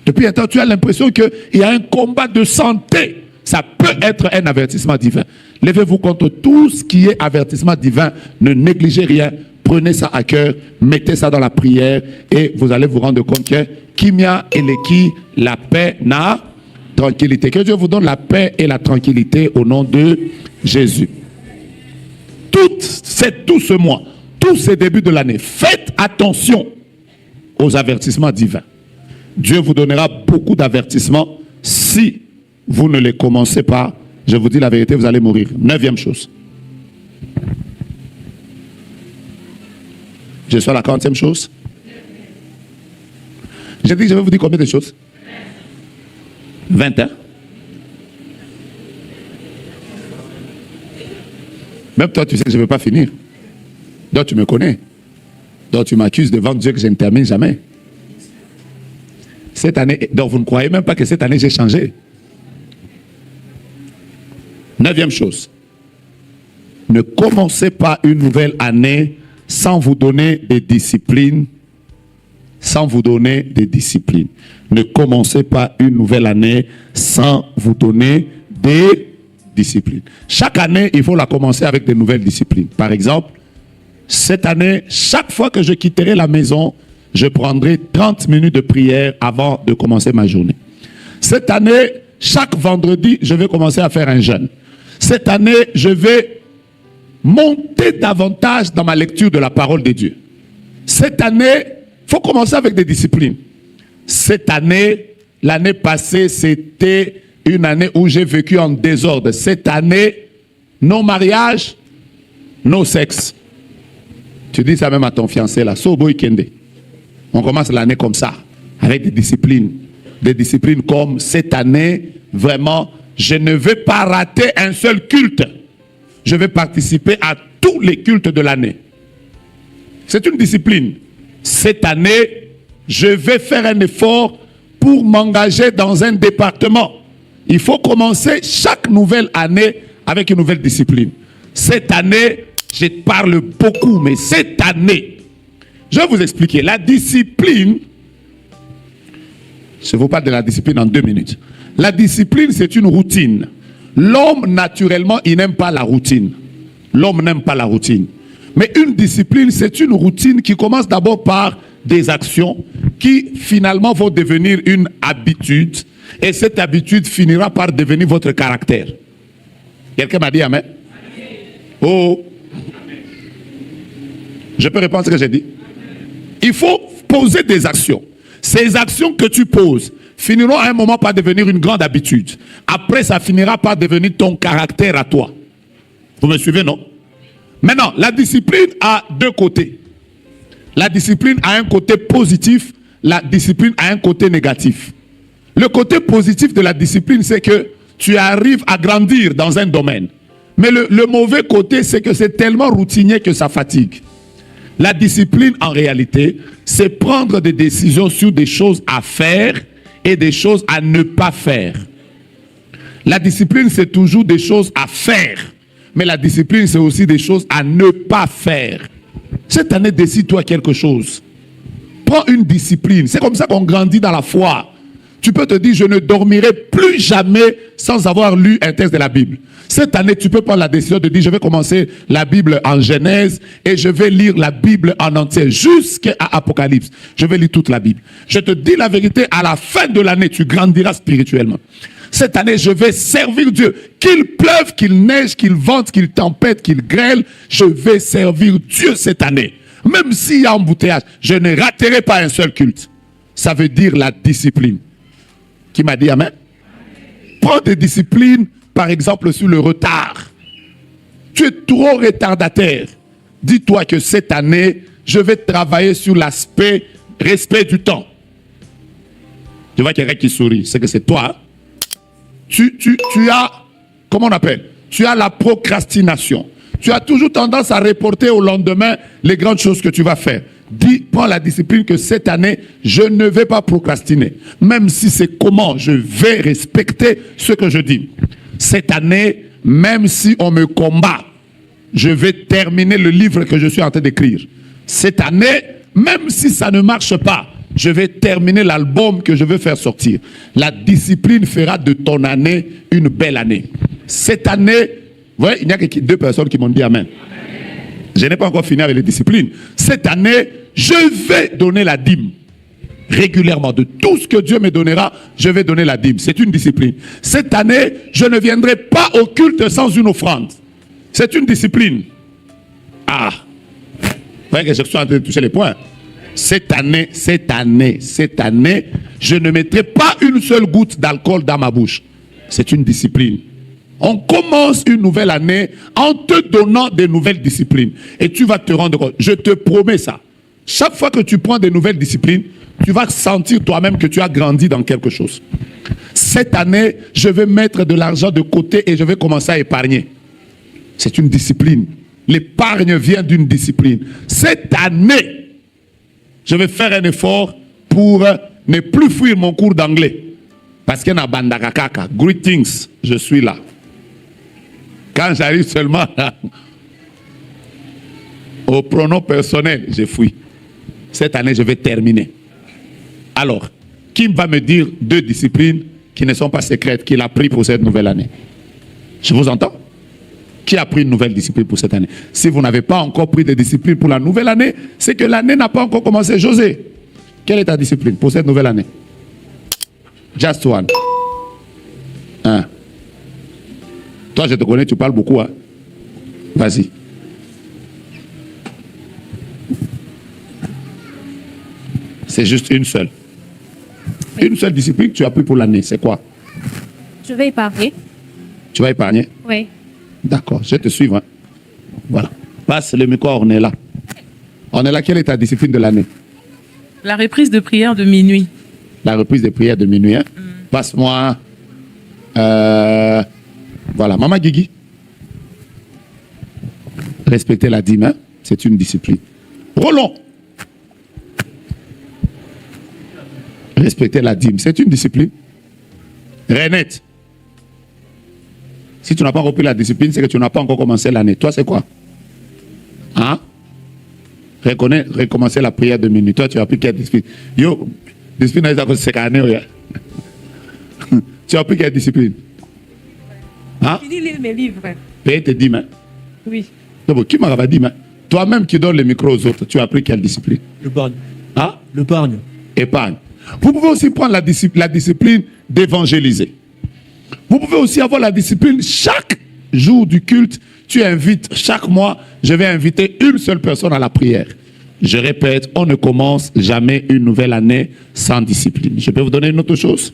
Depuis un temps, tu as l'impression qu'il y a un combat de santé. Ça peut être un avertissement divin. Levez-vous contre tout ce qui est avertissement divin. Ne négligez rien. Prenez ça à cœur. Mettez ça dans la prière. Et vous allez vous rendre compte que Kimia et Leki, la paix n'a tranquillité. Que Dieu vous donne la paix et la tranquillité au nom de Jésus. Tout ce mois, tous ces débuts de l'année, faites attention aux avertissements divins. Dieu vous donnera beaucoup d'avertissements si vous ne les commencez pas. Je vous dis la vérité, vous allez mourir. 9e chose. Je suis à la 40e chose. J'ai dit, je vais vous dire combien de choses? 20, hein? Même toi, tu sais que je ne veux pas finir. Donc, tu me connais. Donc, tu m'accuses devant Dieu que je ne termine jamais. Cette année, donc vous ne croyez même pas que cette année j'ai changé. 9e chose. Ne commencez pas une nouvelle année sans vous donner des disciplines. Sans vous donner des disciplines. Ne commencez pas une nouvelle année sans vous donner des disciplines. Chaque année, il faut la commencer avec des nouvelles disciplines. Par exemple, cette année, chaque fois que je quitterai la maison, je prendrai 30 minutes de prière avant de commencer ma journée. Cette année, chaque vendredi, je vais commencer à faire un jeûne. Cette année, je vais monter davantage dans ma lecture de la parole de Dieu. Cette année, il faut commencer avec des disciplines. Cette année, l'année passée, c'était une année où j'ai vécu en désordre. Cette année, non mariage, non sexe. Tu dis ça même à ton fiancé là, Soboy Kende. On commence l'année comme ça, avec des disciplines. Des disciplines comme cette année, vraiment, je ne vais pas rater un seul culte. Je vais participer à tous les cultes de l'année. C'est une discipline. Cette année, je vais faire un effort pour m'engager dans un département. Il faut commencer chaque nouvelle année avec une nouvelle discipline. Cette année, je parle beaucoup, mais cette année, je vais vous expliquer. La discipline, Je vous parle de la discipline en 2 minutes. La discipline, c'est une routine. L'homme, naturellement, il n'aime pas la routine. L'homme n'aime pas la routine. Mais une discipline, c'est une routine qui commence d'abord par des actions qui finalement vont devenir une habitude. Et cette habitude finira par devenir votre caractère. Quelqu'un m'a dit amen? Oh! Je peux répondre à ce que j'ai dit? Il faut poser des actions. Ces actions que tu poses finiront à un moment par devenir une grande habitude. Après, ça finira par devenir ton caractère à toi. Vous me suivez, non? Maintenant, la discipline a 2 côtés. La discipline a un côté positif, la discipline a un côté négatif. Le côté positif de la discipline, c'est que tu arrives à grandir dans un domaine. Mais le mauvais côté, c'est que c'est tellement routinier que ça fatigue. La discipline, en réalité, c'est prendre des décisions sur des choses à faire et des choses à ne pas faire. La discipline, c'est toujours des choses à faire. Mais la discipline, c'est aussi des choses à ne pas faire. Cette année, décide-toi quelque chose. Prends une discipline. C'est comme ça qu'on grandit dans la foi. Tu peux te dire, je ne dormirai plus jamais sans avoir lu un texte de la Bible. Cette année, tu peux prendre la décision de dire, je vais commencer la Bible en Genèse et je vais lire la Bible en entier jusqu'à Apocalypse. Je vais lire toute la Bible. Je te dis la vérité, à la fin de l'année, tu grandiras spirituellement. Cette année, je vais servir Dieu. Qu'il pleuve, qu'il neige, qu'il vente, qu'il tempête, qu'il grêle, je vais servir Dieu cette année. Même s'il y a embouteillage, je ne raterai pas un seul culte. Ça veut dire la discipline. Qui m'a dit amen? Prends des disciplines, par exemple, sur le retard. Tu es trop retardataire. Dis-toi que cette année, je vais travailler sur l'aspect respect du temps. Tu vois quelqu'un qui sourit, c'est que c'est toi. Hein? Tu as, comment on appelle? Tu as la procrastination. Tu as toujours tendance à reporter au lendemain les grandes choses que tu vas faire. Prends la discipline que cette année, je ne vais pas procrastiner. Même si c'est comment, je vais respecter ce que je dis. Cette année, même si on me combat, je vais terminer le livre que je suis en train d'écrire. Cette année, même si ça ne marche pas, je vais terminer l'album que je veux faire sortir. La discipline fera de ton année une belle année. Cette année, vous voyez, il n'y a que 2 personnes qui m'ont dit amen. Je n'ai pas encore fini avec les disciplines. Cette année, je vais donner la dîme. Régulièrement, de tout ce que Dieu me donnera, je vais donner la dîme. C'est une discipline. Cette année, je ne viendrai pas au culte sans une offrande. C'est une discipline. Ah, vous voyez que je suis en train de toucher les points. Cette année, je ne mettrai pas une seule goutte d'alcool dans ma bouche. C'est une discipline. On commence une nouvelle année en te donnant des nouvelles disciplines. Et tu vas te rendre compte. Je te promets ça. Chaque fois que tu prends des nouvelles disciplines, tu vas sentir toi-même que tu as grandi dans quelque chose. Cette année, je vais mettre de l'argent de côté et je vais commencer à épargner. C'est une discipline. L'épargne vient d'une discipline. Cette année, je vais faire un effort pour ne plus fuir mon cours d'anglais. Parce qu'il y a bandakakaka. Greetings, je suis là. Quand j'arrive seulement au pronom personnel, je fuis. Cette année, je vais terminer. Alors, qui va me dire 2 disciplines qui ne sont pas secrètes qu'il a pris pour cette nouvelle année? Je vous entends? Qui a pris une nouvelle discipline pour cette année? Si vous n'avez pas encore pris de discipline pour la nouvelle année, c'est que l'année n'a pas encore commencé. José, quelle est ta discipline pour cette nouvelle année? Just one. Hein? Toi, je te connais, tu parles beaucoup. Hein? Vas-y. C'est juste une seule. Oui. Une seule discipline que tu as pris pour l'année, c'est quoi? Je vais épargner. Tu vas épargner? Oui. D'accord, je vais te suivre. Hein? Voilà. Passe le micro à Ornella. Ornella, quelle est ta discipline de l'année? La reprise de prière de minuit. La reprise de prière de minuit. Hein? Passe-moi... Voilà, Maman Guigui. Respecter la dîme, hein? C'est une discipline. Roland. Respecter la dîme, c'est une discipline. Renette. Si tu n'as pas repris la discipline, c'est que tu n'as pas encore commencé l'année. Toi, c'est quoi? Hein? Recommencer la prière de minuit. Toi, tu as pris quelle discipline? Yo, Discipline, c'est tu as appris quelle discipline? Hein? Fini lire mes livres. Payer tes 10 mains. Oui. Donc, qui m'a dit, mais toi-même qui donnes le micro aux autres, tu as appris quelle discipline? L'épargne. Hein? L'épargne. Épargne. Vous pouvez aussi prendre la discipline d'évangéliser. Vous pouvez aussi avoir la discipline chaque jour du culte. Tu invites, chaque mois, je vais inviter une seule personne à la prière. Je répète, on ne commence jamais une nouvelle année sans discipline. Je peux vous donner une autre chose?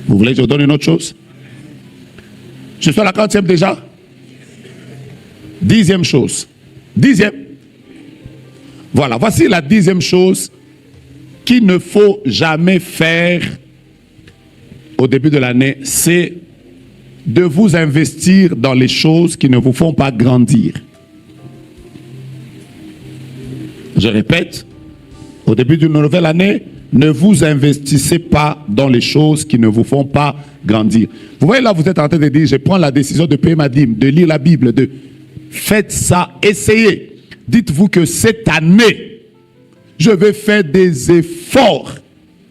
Vous voulez que je vous donne une autre chose? Je suis à la 40e déjà. 10e chose. 10e. Voilà, voici la 10e chose qu'il ne faut jamais faire au début de l'année, c'est de vous investir dans les choses qui ne vous font pas grandir. Je répète, au début d'une nouvelle année, ne vous investissez pas dans les choses qui ne vous font pas grandir. Vous voyez là, vous êtes en train de dire, je prends la décision de payer ma dîme, de lire la Bible, de faites ça, essayez. Dites-vous que cette année, je vais faire des efforts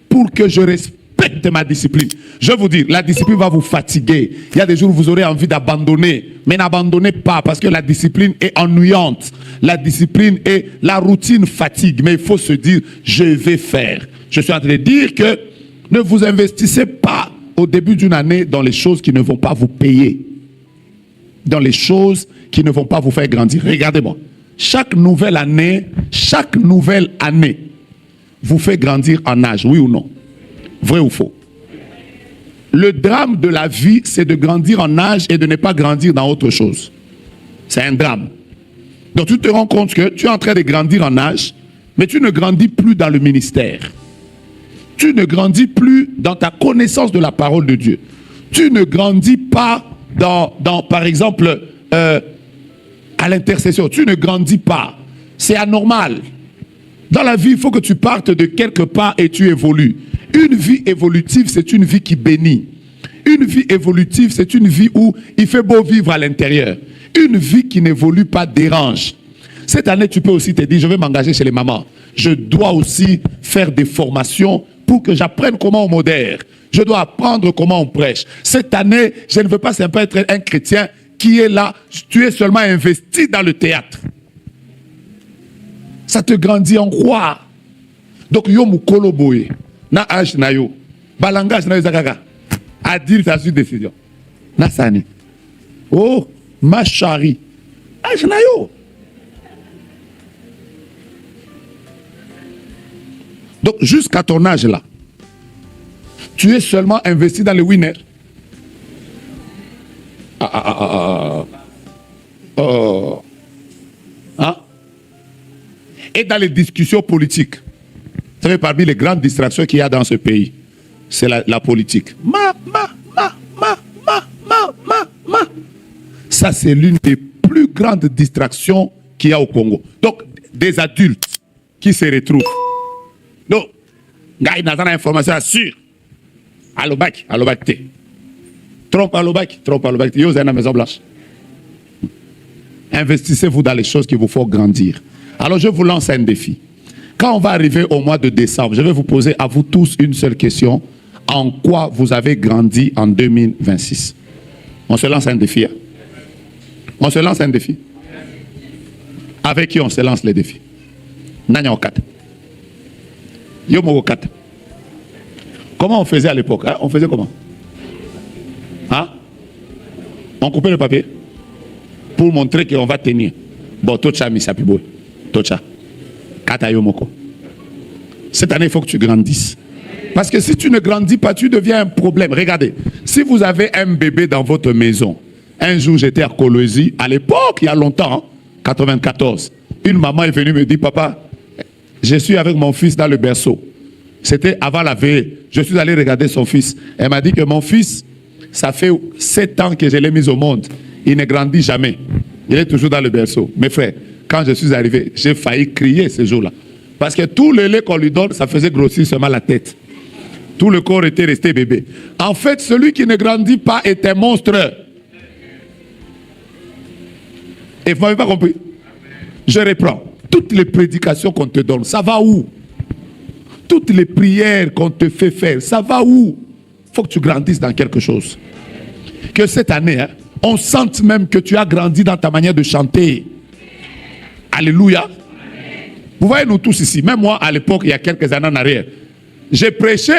pour que je respecte ma discipline. Je vais vous dire, la discipline va vous fatiguer. Il y a des jours où vous aurez envie d'abandonner, mais n'abandonnez pas parce que la discipline est ennuyante. La discipline et la routine fatigue, mais il faut se dire, je vais faire. Je suis en train de dire que ne vous investissez pas au début d'une année dans les choses qui ne vont pas vous payer, dans les choses qui ne vont pas vous faire grandir. Regardez-moi, chaque nouvelle année vous fait grandir en âge, oui ou non? Vrai ou faux? Le drame de la vie, c'est de grandir en âge et de ne pas grandir dans autre chose. C'est un drame. Donc tu te rends compte que tu es en train de grandir en âge, mais tu ne grandis plus dans le ministère. Tu ne grandis plus dans ta connaissance de la parole de Dieu. Tu ne grandis pas dans par exemple, à l'intercession. Tu ne grandis pas. C'est anormal. Dans la vie, il faut que tu partes de quelque part et tu évolues. Une vie évolutive, c'est une vie qui bénit. Une vie évolutive, c'est une vie où il fait beau vivre à l'intérieur. Une vie qui n'évolue pas dérange. Cette année, tu peux aussi te dire, je vais m'engager chez les mamans. Je dois aussi faire des formations pour que j'apprenne comment on modère. Je dois apprendre comment on prêche. Cette année, je ne veux pas simplement être un chrétien qui est là. Tu es seulement investi dans le théâtre. Ça te grandit en quoi? Donc, yo mukolo boye. Na âge na yo. Balangage na yo zakaga. A dire ta suite décision. Na sani. Oh, ma chérie. Âge na yo. Donc, jusqu'à ton âge là, tu es seulement investi dans les winners. Hein? Et dans les discussions politiques. Vous savez, parmi les grandes distractions qu'il y a dans ce pays, c'est la politique. Ça, c'est l'une des plus grandes distractions qu'il y a au Congo. Donc, des adultes qui se retrouvent. Donc, il y a une information sûre. Alobak, trompe alobak, yo, vous êtes dans la Maison Blanche. Investissez-vous dans les choses qui vous font grandir. Alors, je vous lance un défi. Quand on va arriver au mois de décembre, je vais vous poser à vous tous une seule question. En quoi vous avez grandi en 2026? On se lance un défi. Hein? On se lance un défi. Avec qui on se lance les défis? Nanya Okata. Yomo Okata. Comment on faisait à l'époque? Hein? On faisait comment? Hein? On coupait le papier pour montrer qu'on va tenir. Bon, Tocha Misapibo. Tocha. Kata Yomoko. Cette année, il faut que tu grandisses. Parce que si tu ne grandis pas, tu deviens un problème. Regardez, si vous avez un bébé dans votre maison, un jour j'étais à Colosie, à l'époque, il y a longtemps, 94, une maman est venue me dire, papa, je suis avec mon fils dans le berceau. C'était avant la veille. Je suis allé regarder son fils. Elle m'a dit que mon fils, ça fait 7 ans que je l'ai mis au monde. Il ne grandit jamais. Il est toujours dans le berceau. Mes frères, quand je suis arrivé, j'ai failli crier ce jour-là. Parce que tout le lait qu'on lui donne, ça faisait grossir seulement la tête. Tout le corps était resté bébé. En fait, celui qui ne grandit pas est un monstre. Et vous n'avez pas compris? Je reprends. Toutes les prédications qu'on te donne, ça va où? Toutes les prières qu'on te fait faire, ça va où? Il faut que tu grandisses dans quelque chose. Que cette année, hein, on sente même que tu as grandi dans ta manière de chanter. Alléluia. Vous voyez, nous tous ici, même moi à l'époque, il y a quelques années en arrière, j'ai prêché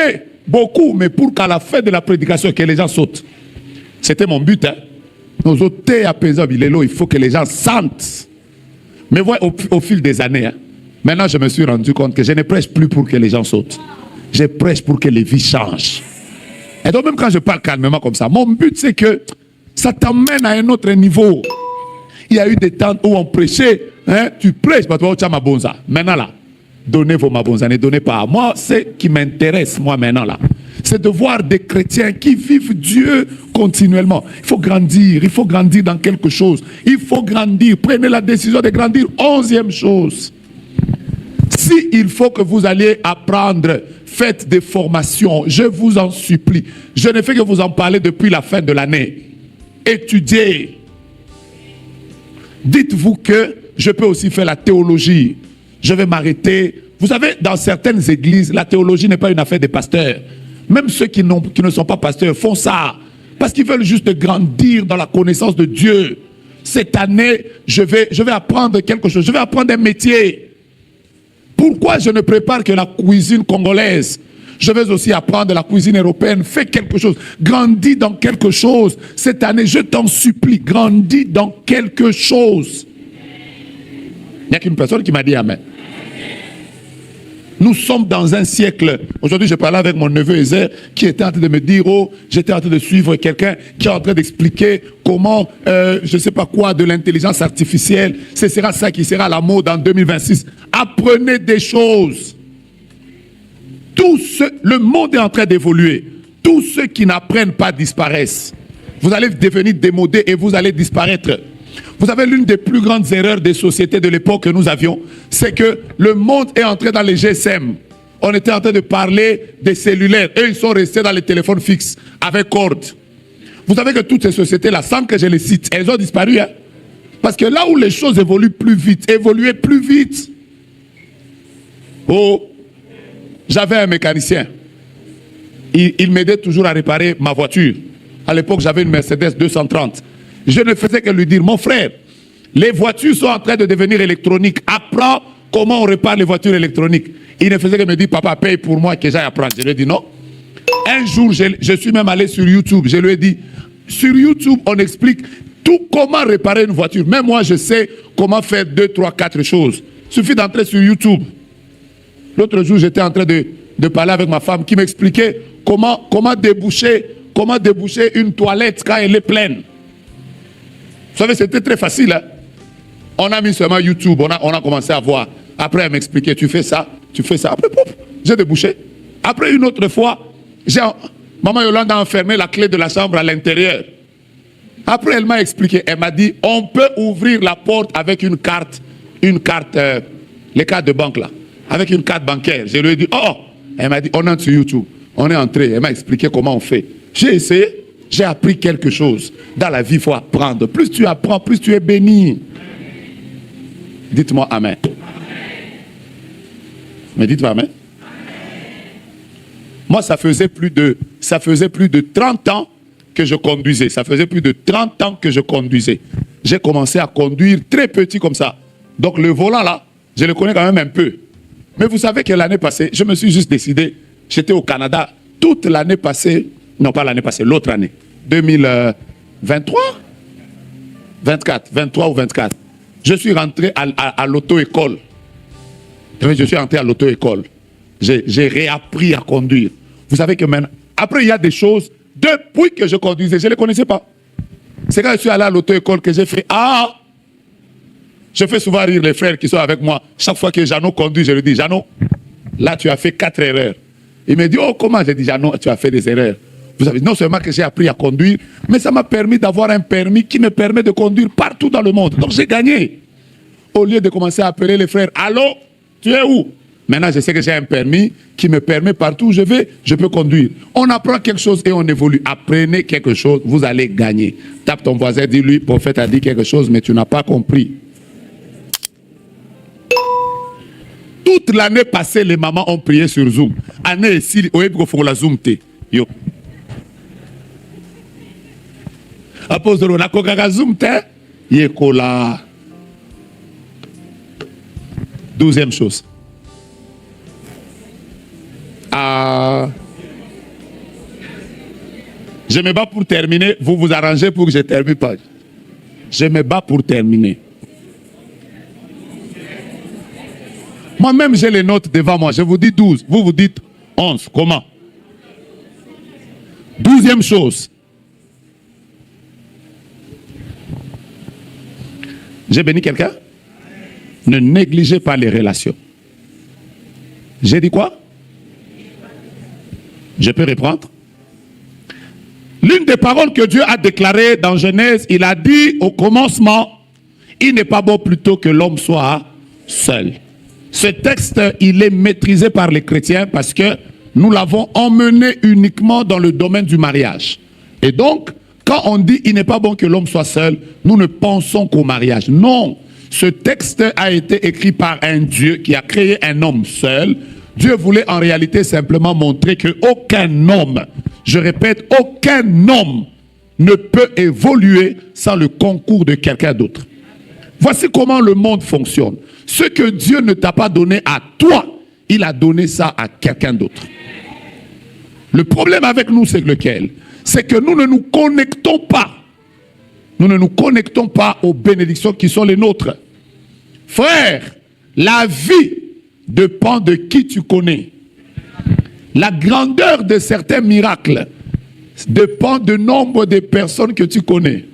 beaucoup, mais pour qu'à la fin de la prédication, que les gens sautent. C'était mon but. Hein. Nos autres apaisants, il faut que les gens sentent. Mais voyez, au fil des années, hein, maintenant je me suis rendu compte que je ne prêche plus pour que les gens sautent. Je prêche pour que les vies changent. Et donc même quand je parle calmement comme ça, mon but c'est que ça t'emmène à un autre niveau. Il y a eu des temps où on prêchait, hein, tu prêches, maintenant là, donnez vos mabonza, ne donnez pas. Moi, ce qui m'intéresse, moi maintenant là, c'est de voir des chrétiens qui vivent Dieu continuellement. Il faut grandir dans quelque chose. Il faut grandir, prenez la décision de grandir. 11e chose. Si il faut que vous alliez apprendre, faites des formations, je vous en supplie. Je ne fais que vous en parler depuis la fin de l'année. Étudiez. Dites-vous que je peux aussi faire la théologie. Je vais m'arrêter. Vous savez, dans certaines églises, la théologie n'est pas une affaire des pasteurs. Même ceux qui ne sont pas pasteurs font ça. Parce qu'ils veulent juste grandir dans la connaissance de Dieu. Cette année, je vais apprendre quelque chose. Je vais apprendre un métier. Pourquoi je ne prépare que la cuisine congolaise? Je vais aussi apprendre la cuisine européenne. Fais quelque chose. Grandis dans quelque chose. Cette année, je t'en supplie, grandis dans quelque chose. Il n'y a qu'une personne qui m'a dit Amen. Nous sommes dans un siècle. Aujourd'hui, je parlais avec mon neveu Ezer qui était en train de me dire, oh, j'étais en train de suivre quelqu'un qui est en train d'expliquer comment, je ne sais pas quoi, de l'intelligence artificielle, ce sera ça qui sera la mode en 2026. Apprenez des choses. Le monde est en train d'évoluer. Tous ceux qui n'apprennent pas disparaissent. Vous allez devenir démodés et vous allez disparaître. Vous savez, l'une des plus grandes erreurs des sociétés de l'époque que nous avions, c'est que le monde est entré dans les GSM. On était en train de parler des cellulaires. Eux, ils sont restés dans les téléphones fixes avec corde. Vous savez que toutes ces sociétés-là, sans que je les cite, elles ont disparu. Hein? Parce que là où les choses évoluaient plus vite. Oh, j'avais un mécanicien. Il m'aidait toujours à réparer ma voiture. À l'époque, j'avais une Mercedes 230. Je ne faisais que lui dire, mon frère, les voitures sont en train de devenir électroniques. Apprends comment on répare les voitures électroniques. Il ne faisait que me dire, papa, paye pour moi que j'aille apprendre. Je lui ai dit non. Un jour, je suis même allé sur YouTube. Je lui ai dit, sur YouTube, on explique tout comment réparer une voiture. Même moi, je sais comment faire 2, 3, 4 choses. Il suffit d'entrer sur YouTube. L'autre jour, j'étais en train de parler avec ma femme qui m'expliquait comment déboucher une toilette quand elle est pleine. Vous savez, c'était très facile. Hein? On a mis seulement YouTube, on a commencé à voir. Après, elle m'expliquait, tu fais ça. Après, pouf, j'ai débouché. Après, une autre fois, Maman Yolande a enfermé la clé de la chambre à l'intérieur. Après, elle m'a expliqué, elle m'a dit, on peut ouvrir la porte avec une carte, les cartes de banque là, avec une carte bancaire. Je lui ai dit, oh, elle m'a dit, on entre sur YouTube. On est entré, elle m'a expliqué comment on fait. J'ai essayé. J'ai appris quelque chose. Dans la vie, il faut apprendre. Plus tu apprends, plus tu es béni. Dites-moi Amen. Mais dites-moi Amen. Moi, ça faisait plus de 30 ans que je conduisais. Ça faisait plus de 30 ans que je conduisais. J'ai commencé à conduire très petit comme ça. Donc le volant là, je le connais quand même un peu. Mais vous savez que l'année passée, je me suis juste décidé, j'étais au Canada toute l'année passée. Non, pas l'année passée, l'autre année. 2023 23 ou 24. Je suis rentré à l'auto-école. Je suis rentré à l'auto-école. J'ai réappris à conduire. Vous savez que maintenant... Après, il y a des choses, depuis que je conduisais, je ne les connaissais pas. C'est quand je suis allé à l'auto-école que j'ai fait... Ah! Je fais souvent rire les frères qui sont avec moi. Chaque fois que Jeannot conduit, je lui dis, Jeannot, là, tu as fait 4 erreurs. Il me dit, oh, comment? J'ai dit, Jeannot, tu as fait des erreurs. Vous savez, non seulement que j'ai appris à conduire, mais ça m'a permis d'avoir un permis qui me permet de conduire partout dans le monde. Donc j'ai gagné. Au lieu de commencer à appeler les frères, allô, tu es où? Maintenant, je sais que j'ai un permis qui me permet partout où je vais, je peux conduire. On apprend quelque chose et on évolue. Apprenez quelque chose, vous allez gagner. Tape ton voisin, dis-lui, prophète a dit quelque chose, mais tu n'as pas compris. toute l'année passée, les mamans ont prié sur Zoom. Année ici, au faut la Zoom té. Yo. Apostole, on a koka Zoom té. Yekola. 12e chose. Je me bats pour terminer. Vous vous arrangez pour que je termine pas. Je me bats pour terminer. Moi-même, j'ai les notes devant moi. Je vous dis 12. Vous vous dites 11. Comment? 12e chose. J'ai béni quelqu'un? Ne négligez pas les relations. J'ai dit quoi? Je peux reprendre? L'une des paroles que Dieu a déclarées dans Genèse, il a dit au commencement, il n'est pas bon plutôt que l'homme soit seul. Ce texte, il est maîtrisé par les chrétiens parce que nous l'avons emmené uniquement dans le domaine du mariage. Et donc, quand on dit il n'est pas bon que l'homme soit seul, nous ne pensons qu'au mariage. Non, ce texte a été écrit par un Dieu qui a créé un homme seul. Dieu voulait en réalité simplement montrer qu'aucun homme, je répète, aucun homme ne peut évoluer sans le concours de quelqu'un d'autre. Voici comment le monde fonctionne. Ce que Dieu ne t'a pas donné à toi, il a donné ça à quelqu'un d'autre. Le problème avec nous, c'est lequel? C'est que nous ne nous connectons pas. Nous ne nous connectons pas aux bénédictions qui sont les nôtres. Frère, la vie dépend de qui tu connais. La grandeur de certains miracles dépend du nombre de personnes que tu connais.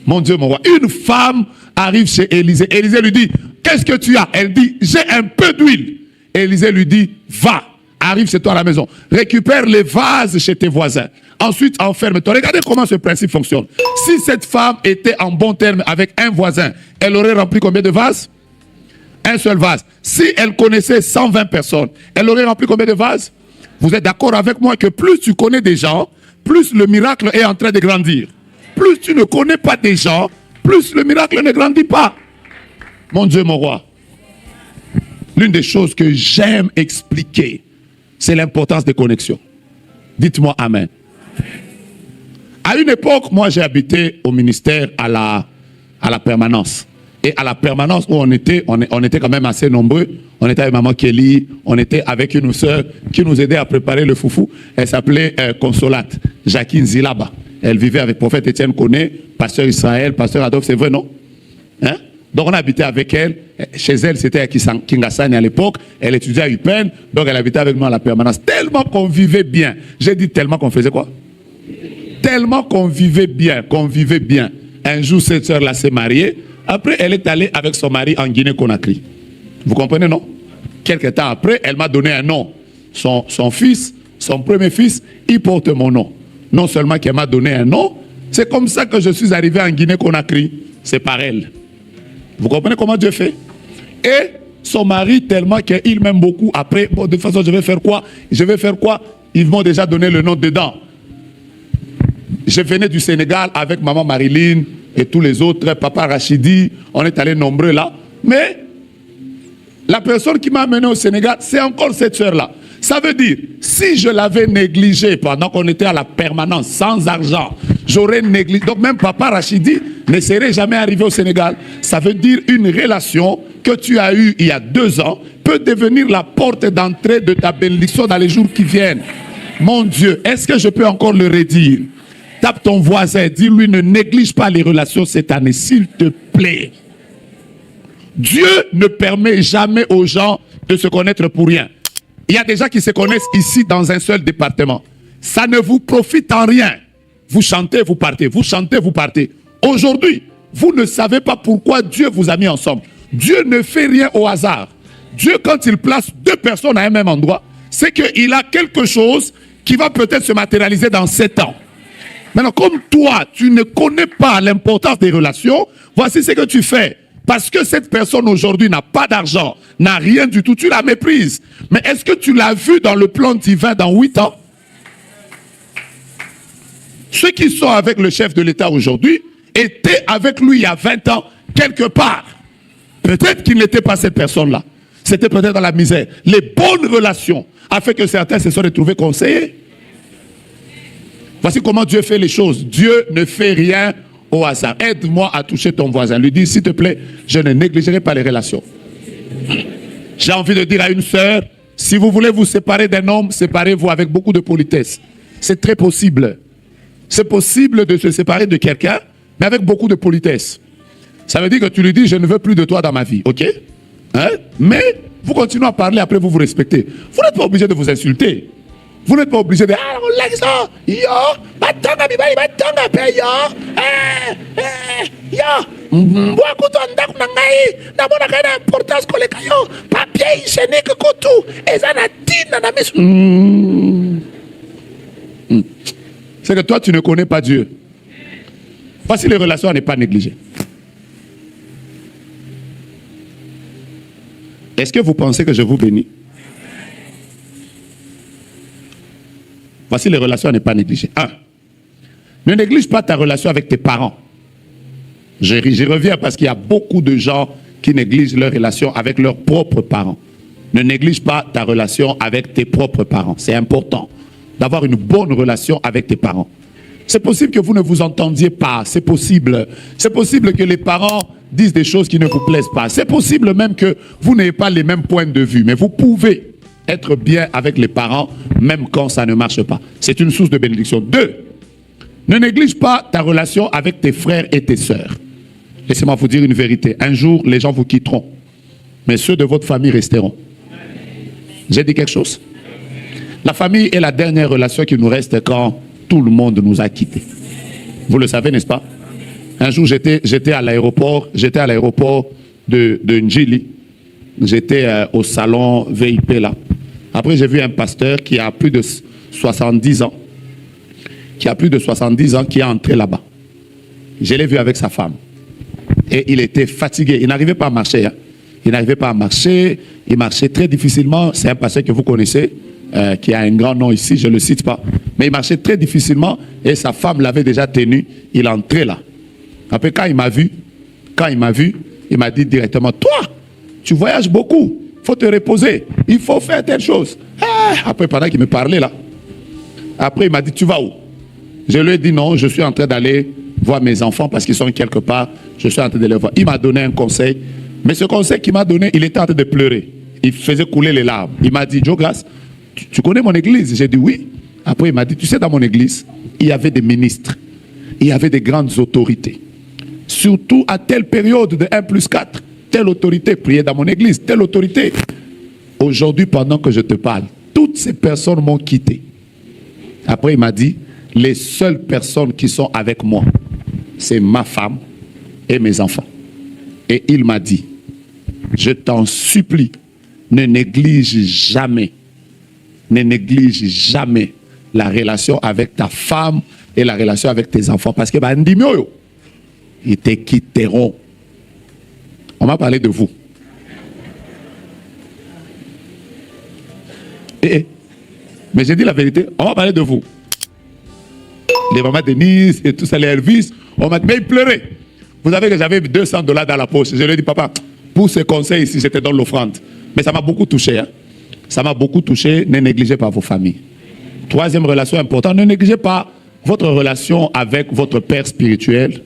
Mon Dieu, mon roi. Une femme arrive chez Élisée. Élisée lui dit, qu'est-ce que tu as? Elle dit, j'ai un peu d'huile. Élisée lui dit, va, arrive chez toi à la maison. Récupère les vases chez tes voisins. Ensuite, enferme-toi. Regardez comment ce principe fonctionne. Si cette femme était en bon terme avec un voisin, elle aurait rempli combien de vases? Un seul vase. Si elle connaissait 120 personnes, elle aurait rempli combien de vases? Vous êtes d'accord avec moi que plus tu connais des gens, plus le miracle est en train de grandir. Plus tu ne connais pas des gens, plus le miracle ne grandit pas. Mon Dieu, mon roi. L'une des choses que j'aime expliquer, c'est l'importance des connexions. Dites-moi Amen. À une époque, moi j'ai habité au ministère à la permanence. Et à la permanence où on était quand même assez nombreux. On était avec maman Kelly, on était avec une sœur qui nous aidait à préparer le foufou. Elle s'appelait Consolate, Jacqueline Zilaba. Elle vivait avec le prophète Étienne Koné, pasteur Israël, pasteur Adolphe, c'est vrai, non? Hein? Donc on habitait avec elle. Chez elle, c'était à Kingasani à l'époque. Elle étudiait à UPenn, donc elle habitait avec nous à la permanence. Tellement qu'on vivait bien. J'ai dit tellement qu'on faisait quoi? Tellement qu'on vivait bien, Un jour, cette sœur-là s'est mariée. Après, elle est allée avec son mari en Guinée-Conakry. Vous comprenez, non? Quelque temps après, elle m'a donné un nom. Son fils, son premier fils, il porte mon nom. Non seulement qu'elle m'a donné un nom, c'est comme ça que je suis arrivé en Guinée-Conakry. C'est par elle. Vous comprenez comment Dieu fait? Et son mari, tellement qu'il m'aime beaucoup. Après, bon, de toute façon, je vais faire quoi? Ils m'ont déjà donné le nom dedans. Je venais du Sénégal avec maman Marilyn et tous les autres, papa Rachidi, on est allés nombreux là. Mais la personne qui m'a amené au Sénégal, c'est encore cette sœur-là. Ça veut dire, si je l'avais négligée pendant qu'on était à la permanence, sans argent, j'aurais négligé. Donc même papa Rachidi ne serait jamais arrivé au Sénégal. Ça veut dire une relation que tu as eue il y a 2 ans peut devenir la porte d'entrée de ta bénédiction dans les jours qui viennent. Mon Dieu, est-ce que je peux encore le redire? Tape ton voisin, dis-lui, ne néglige pas les relations cette année, s'il te plaît. Dieu ne permet jamais aux gens de se connaître pour rien. Il y a des gens qui se connaissent ici dans un seul département. Ça ne vous profite en rien. Vous chantez, vous partez. Vous chantez, vous partez. Aujourd'hui, vous ne savez pas pourquoi Dieu vous a mis ensemble. Dieu ne fait rien au hasard. Dieu, quand il place 2 personnes à un même endroit, c'est qu'il a quelque chose qui va peut-être se matérialiser dans 7 ans. Maintenant, comme toi, tu ne connais pas l'importance des relations, voici ce que tu fais. Parce que cette personne aujourd'hui n'a pas d'argent, n'a rien du tout, tu la méprises. Mais est-ce que tu l'as vu dans le plan divin dans 8 ans? Ceux qui sont avec le chef de l'État aujourd'hui étaient avec lui il y a 20 ans, quelque part. Peut-être qu'il n'était pas cette personne-là. c'était peut-être dans la misère. Les bonnes relations a fait que certains se sont retrouvés conseillers. Voici comment Dieu fait les choses. Dieu ne fait rien au hasard. Aide-moi à toucher ton voisin. Lui dis, s'il te plaît, je ne négligerai pas les relations. J'ai envie de dire à une sœur, si vous voulez vous séparer d'un homme, séparez-vous avec beaucoup de politesse. C'est très possible. C'est possible de se séparer de quelqu'un, mais avec beaucoup de politesse. Ça veut dire que tu lui dis, je ne veux plus de toi dans ma vie, ok? Hein? Mais vous continuez à parler, après vous vous respectez. Vous n'êtes pas obligé de vous insulter. Vous n'êtes pas obligé de... Ah, on l'a ça, yo, batanga bibali, batanga pe yo, yo, mwakuto andaku nangai, namona kaina importance koleka yo, papier hygiénique kotu, ezana tina na misu. C'est que toi, tu ne connais pas Dieu. Voici les relations à ne pas négliger. Est-ce que vous pensez que je vous bénis? Voici les relations à ne pas négliger. 1. Ne néglige pas ta relation avec tes parents. J'y reviens parce qu'il y a beaucoup de gens qui négligent leur relation avec leurs propres parents. Ne néglige pas ta relation avec tes propres parents. C'est important d'avoir une bonne relation avec tes parents. C'est possible que vous ne vous entendiez pas. C'est possible. C'est possible que les parents disent des choses qui ne vous plaisent pas. C'est possible même que vous n'ayez pas les mêmes points de vue. Mais vous pouvez être bien avec les parents, même quand ça ne marche pas. C'est une source de bénédiction. 2. Ne néglige pas ta relation avec tes frères et tes sœurs. Laissez-moi vous dire une vérité. Un jour, les gens vous quitteront. Mais ceux de votre famille resteront. J'ai dit quelque chose? La famille est la dernière relation qui nous reste quand tout le monde nous a quittés. Vous le savez, n'est-ce pas? Un jour, j'étais à l'aéroport de Njili. J'étais au salon VIP là. Après, j'ai vu un pasteur qui a plus de 70 ans. Qui est entré là-bas. Je l'ai vu avec sa femme. Et il était fatigué. Il n'arrivait pas à marcher. Hein. Il n'arrivait pas à marcher. Il marchait très difficilement. C'est un pasteur que vous connaissez, qui a un grand nom ici, je ne le cite pas. Mais il marchait très difficilement et sa femme l'avait déjà tenu. Il entrait là. Après, quand il m'a vu, il m'a dit directement, toi, tu voyages beaucoup. Il faut te reposer. Il faut faire telle chose. Après, pendant qu'il me parlait là, après, il m'a dit, tu vas où? Je lui ai dit non, je suis en train d'aller voir mes enfants parce qu'ils sont quelque part. Je suis en train de les voir. Il m'a donné un conseil. Mais ce conseil qu'il m'a donné, il était en train de pleurer. Il faisait couler les larmes. Il m'a dit, Joe Grace, tu connais mon église? J'ai dit oui. Après, il m'a dit, tu sais, dans mon église, il y avait des ministres. Il y avait des grandes autorités. Surtout à telle période de 1+4. Telle autorité priait dans mon église. Telle autorité. Aujourd'hui, pendant que je te parle, toutes ces personnes m'ont quitté. Après, il m'a dit, les seules personnes qui sont avec moi, c'est ma femme et mes enfants. Et il m'a dit, je t'en supplie, ne néglige jamais la relation avec ta femme et la relation avec tes enfants. Parce que, ils te quitteront. On m'a parlé de vous. Mais j'ai dit la vérité, on m'a parlé de vous. Les mamans Denise et tout ça, les Elvis, on m'a dit, mais il pleurait. Vous savez que j'avais $200 dans la poche. Je lui ai dit, papa, pour ce conseil ici, j'étais dans l'offrande. Mais ça m'a beaucoup touché. Hein. Ça m'a beaucoup touché. Ne négligez pas vos familles. 3e relation importante, ne négligez pas votre relation avec votre père spirituel.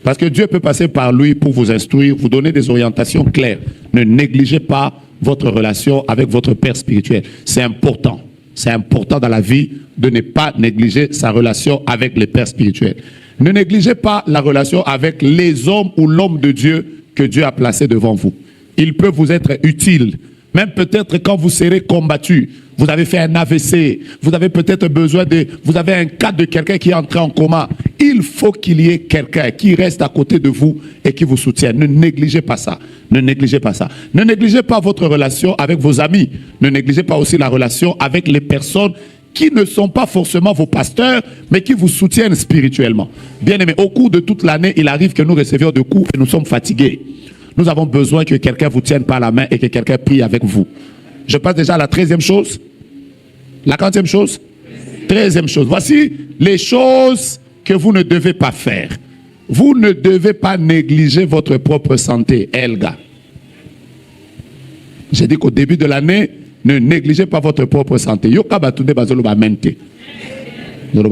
Parce que Dieu peut passer par lui pour vous instruire, vous donner des orientations claires. Ne négligez pas votre relation avec votre père spirituel. C'est important. C'est important dans la vie de ne pas négliger sa relation avec les pères spirituels. Ne négligez pas la relation avec les hommes ou l'homme de Dieu que Dieu a placé devant vous. Il peut vous être utile. Même peut-être quand vous serez combattu, vous avez fait un AVC, vous avez peut-être besoin vous avez un cas de quelqu'un qui est entré en coma. Il faut qu'il y ait quelqu'un qui reste à côté de vous et qui vous soutienne. Ne négligez pas ça. Ne négligez pas ça. Ne négligez pas votre relation avec vos amis. Ne négligez pas aussi la relation avec les personnes qui ne sont pas forcément vos pasteurs, mais qui vous soutiennent spirituellement. Bien aimé, au cours de toute l'année, il arrive que nous recevions des coups et nous sommes fatigués. Nous avons besoin que quelqu'un vous tienne par la main et que quelqu'un prie avec vous. Je passe déjà à la 13e chose. La 40e chose. 13e chose. Voici les choses que vous ne devez pas faire. Vous ne devez pas négliger votre propre santé, Elga. J'ai dit qu'au début de l'année, ne négligez pas votre propre santé.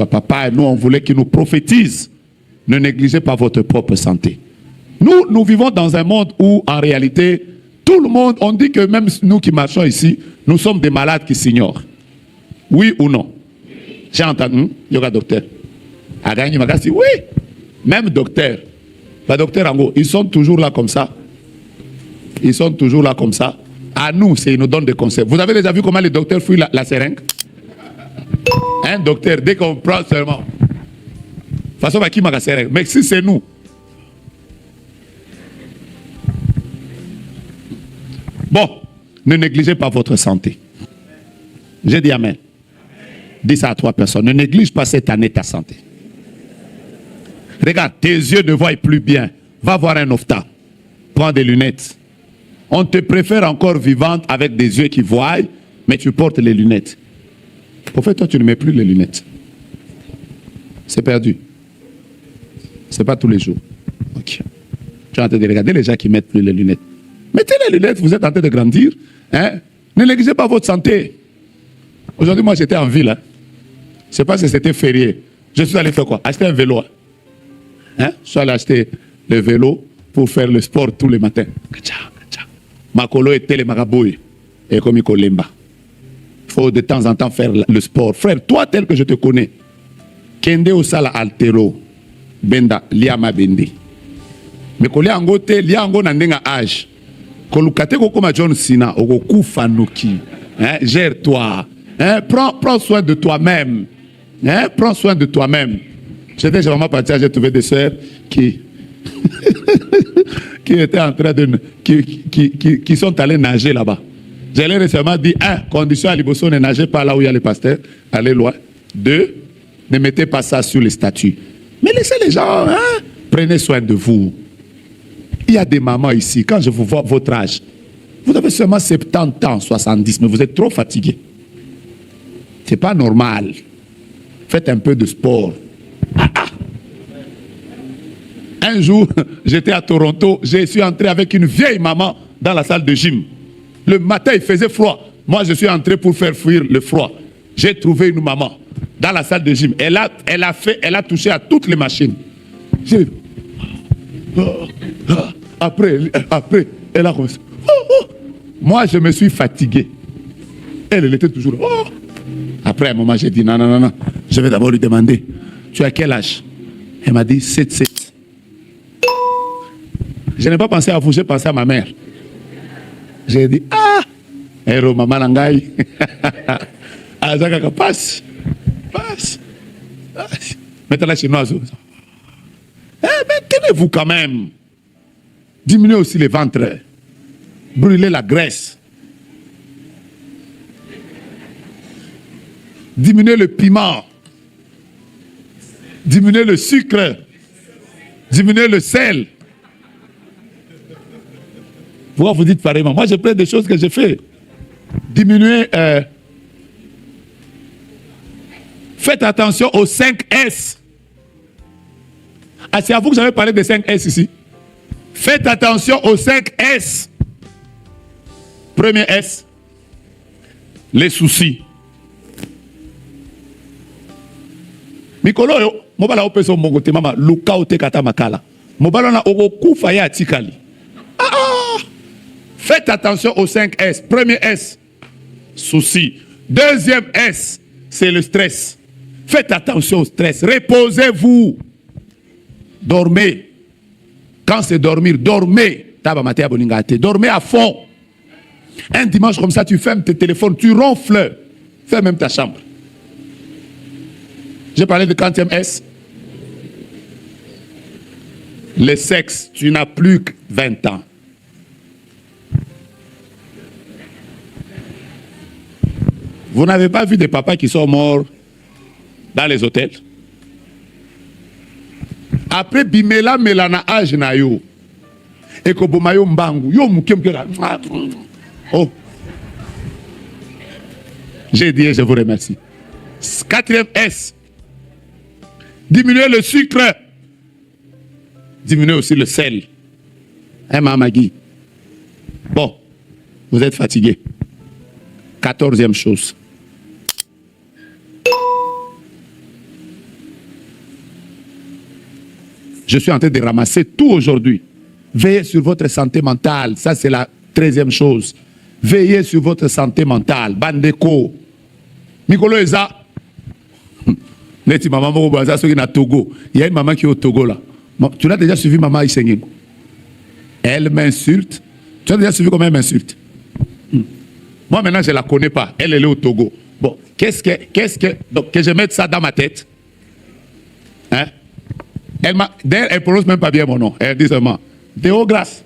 Papa, nous, on voulait qu'il nous prophétise. Ne négligez pas votre propre santé. Nous vivons dans un monde où, en réalité, tout le monde, on dit que même nous qui marchons ici, nous sommes des malades qui s'ignorent. Oui ou non? J'ai entendu, yoga docteur. Oui, même docteur. Le docteur Ango, ils sont toujours là comme ça. Ils sont toujours là comme ça. À nous, ils nous donnent des conseils. Vous avez déjà vu comment les docteurs fouillent la seringue? Un docteur, dès qu'on prend seulement. De toute façon, qui m'a la seringue? Mais si c'est nous. Bon, ne négligez pas votre santé. J'ai dit amen. Dis ça à 3 personnes. Ne néglige pas cette année ta santé. Regarde, tes yeux ne voient plus bien. Va voir un ophtalme. Prends des lunettes. On te préfère encore vivante avec des yeux qui voient, mais tu portes les lunettes. Au fait, toi, tu ne mets plus les lunettes. C'est perdu. C'est pas tous les jours. Ok. Tu es en train de regarder les gens qui mettent plus les lunettes. Mettez les lunettes, vous êtes en train de grandir. Hein? Ne négligez pas votre santé. Aujourd'hui, moi, j'étais en ville. Hein? Je ne sais pas si c'était férié. Je suis allé faire quoi? Acheter un vélo. Hein? Je suis allé acheter le vélo pour faire le sport tous les matins. Makolo était le marabouille. Et comme il kolemba. Il faut de temps en temps faire le sport. Frère, toi tel que je te connais, Kende Osala Altero, Benda, Liama Bendi. Mais quand liango te, liango nandenga âge. Kolukate kokoma John Cena, ogoku fanuki. Gère-toi. Hein? Prends soin de toi-même. Hein? Prends soin de toi-même. J'étais vraiment parti, j'ai trouvé des sœurs qui qui étaient en train de qui sont allés nager là-bas. J'ai récemment dit, 1, condition à Liboso, ne nagez pas là où il y a les pasteurs, allez loin. 2, ne mettez pas ça sur les statues. Mais laissez les gens, hein? Prenez soin de vous. Il y a des mamans ici, quand je vous vois votre âge, vous avez seulement 70 ans, 70, mais vous êtes trop fatigués. C'est pas normal. Faites un peu de sport. Un jour, j'étais à Toronto, je suis entré avec une vieille maman dans la salle de gym. Le matin, il faisait froid. Moi, je suis entré pour faire fuir le froid. J'ai trouvé une maman dans la salle de gym. Elle a touché à toutes les machines. Après, elle a commencé. Moi, je me suis fatigué. Elle était toujours. Après, à un moment, j'ai dit non. Je vais d'abord lui demander, tu as quel âge? Elle m'a dit 7. Je n'ai pas pensé à vous, j'ai pensé à ma mère. J'ai dit, Héro, maman Langai. Passe. Mettez la chinoise. Maintenez-vous quand même. Diminuez aussi les ventres. Brûlez la graisse. Diminuez le piment. Diminuez le sucre. Diminuez le sel. Pourquoi vous dites pareillement? Moi, j'ai plein de choses que j'ai fait. Diminuez. Faites attention aux 5 S. Ah, c'est à vous que j'avais parlé des 5 S ici. Faites attention aux 5 S. Premier S, les soucis. Mikolo yo, mobala opeso mongote mama luka ote kata makala. Mobala na ogoku faya atikali. Faites attention aux 5 S. Premier S, souci. Deuxième S, c'est le stress. Faites attention au stress. Reposez-vous. Dormez. Quand c'est dormir, dormez. Dormez à fond. Un dimanche comme ça, tu fermes tes téléphones, tu ronfles. Fais même ta chambre. J'ai parlé de 40e S. Le sexe, tu n'as plus que 20 ans. Vous n'avez pas vu des papas qui sont morts dans les hôtels? Après, bimela melana âge na yo. Et que bomayo mbangu. Yo mukem kera. Oh. J'ai dit, je vous remercie. 4e S. Diminuez le sucre. Diminuez aussi le sel. Hein, Mamagui? Bon. Vous êtes fatigué. 14e chose. Je suis en train de ramasser tout aujourd'hui. Veillez sur votre santé mentale. Ça, c'est la 13e chose. Veillez sur votre santé mentale. Bandeko. Mikolo Eza. Neti maman Mokobaza, ceux qui sont Togo. Il y a une maman qui est au Togo là. Tu l'as déjà suivi, maman Isengin? Elle m'insulte. Tu as déjà suivi comment elle m'insulte? Moi maintenant je ne la connais pas. Elle est au Togo. Bon, donc que je mette ça dans ma tête? Hein? D'ailleurs, elle ne prononce même pas bien mon nom. Elle dit seulement Déograce.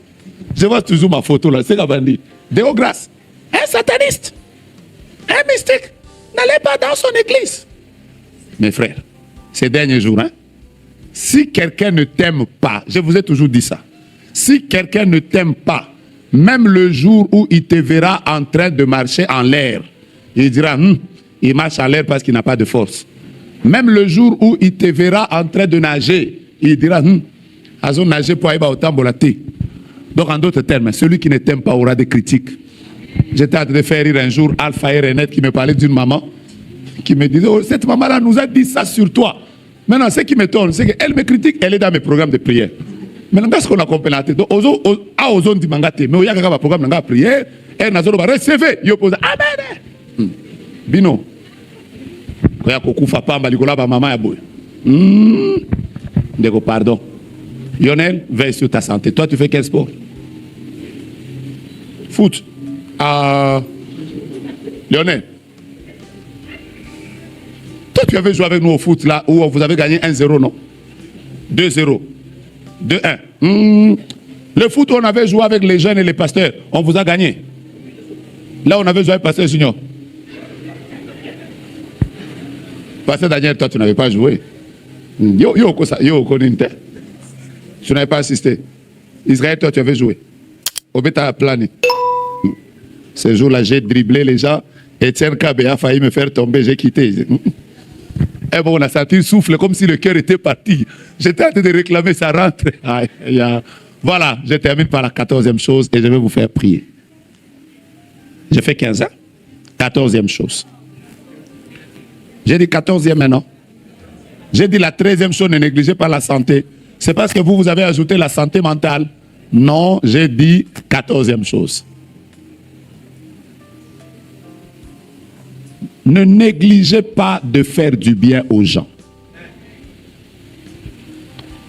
Je vois toujours ma photo là. C'est qu'elle dit Déograce. Un sataniste. Un mystique. N'allez pas dans son église. Mes frères, ces derniers jours, hein, si quelqu'un ne t'aime pas, je vous ai toujours dit ça, si quelqu'un ne t'aime pas, même le jour où il te verra en train de marcher en l'air, il dira, il marche en l'air parce qu'il n'a pas de force. Même le jour où il te verra en train de nager, il dira, Azo nager pour aller au tambolaté. Donc en d'autres termes, celui qui ne t'aime pas aura des critiques. J'étais en train de faire rire un jour Alpha et Renette qui me parlait d'une maman qui me disait, oh, cette maman-là nous a dit ça sur toi. Maintenant, ce qui m'étonne, c'est qu'elle me critique, elle est dans mes programmes de prière. Maintenant, qu'est-ce qu'on a compris là? Donc, aux zones du mangate, mais il y a un programme de prière, elle n'a pas recevé, il oppose, amen. Bino. Il y a beaucoup de femmes, il y a maman, il y a pardon. Lionel, veille sur ta santé. Toi, tu fais quel sport? Foot. Lionel. Toi, tu avais joué avec nous au foot là où vous avez gagné 1-0, non? 2-0. 2-1. Le foot où on avait joué avec les jeunes et les pasteurs, on vous a gagné. Là, on avait joué avec Pasteur Junior. Pasteur Daniel, toi, tu n'avais pas joué. Tu n'avais pas assisté. Israël, toi, tu avais joué. Obeta a plané. Ce jour-là, j'ai dribblé les gens. Etienne Kabé a failli me faire tomber, j'ai quitté. Et bon, on a senti le souffle comme si le cœur était parti. J'étais en train de réclamer, ça rentre. Voilà, je termine par la 14e chose et je vais vous faire prier. J'ai fait 15 ans. 14e chose. J'ai dit 14e maintenant. J'ai dit la 13e chose, ne négligez pas la santé. C'est parce que vous avez ajouté la santé mentale. Non, j'ai dit 14e chose. Ne négligez pas de faire du bien aux gens.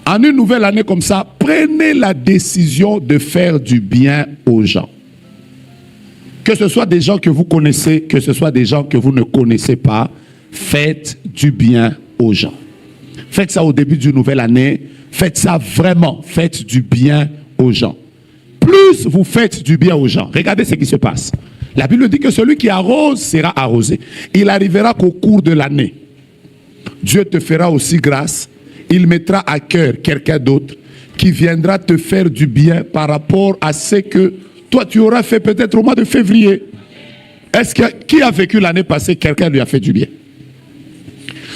En une nouvelle année comme ça, prenez la décision de faire du bien aux gens. Que ce soit des gens que vous connaissez, que ce soit des gens que vous ne connaissez pas, faites du bien aux gens. Faites ça au début d'une nouvelle année. Faites ça vraiment. Faites du bien aux gens. Plus vous faites du bien aux gens, regardez ce qui se passe. La Bible dit que celui qui arrose sera arrosé. Il arrivera qu'au cours de l'année, Dieu te fera aussi grâce. Il mettra à cœur quelqu'un d'autre qui viendra te faire du bien par rapport à ce que toi tu auras fait peut-être au mois de février. Est-ce que qui a vécu l'année passée, quelqu'un lui a fait du bien?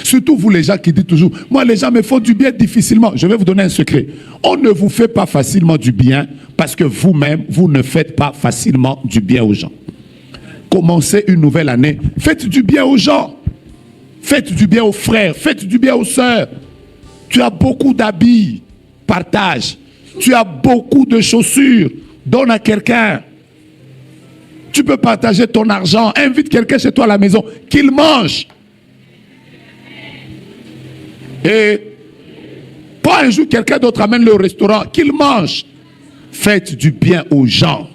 Surtout vous les gens qui disent toujours, moi les gens me font du bien difficilement. Je vais vous donner un secret. On ne vous fait pas facilement du bien parce que vous-même, vous ne faites pas facilement du bien aux gens. Commencez une nouvelle année. Faites du bien aux gens. Faites du bien aux frères. Faites du bien aux sœurs. Tu as beaucoup d'habits. Partage. Tu as beaucoup de chaussures. Donne à quelqu'un. Tu peux partager ton argent. Invite quelqu'un chez toi à la maison. Qu'il mange. Et pas un jour quelqu'un d'autre amène le restaurant. Qu'il mange. Faites du bien aux gens.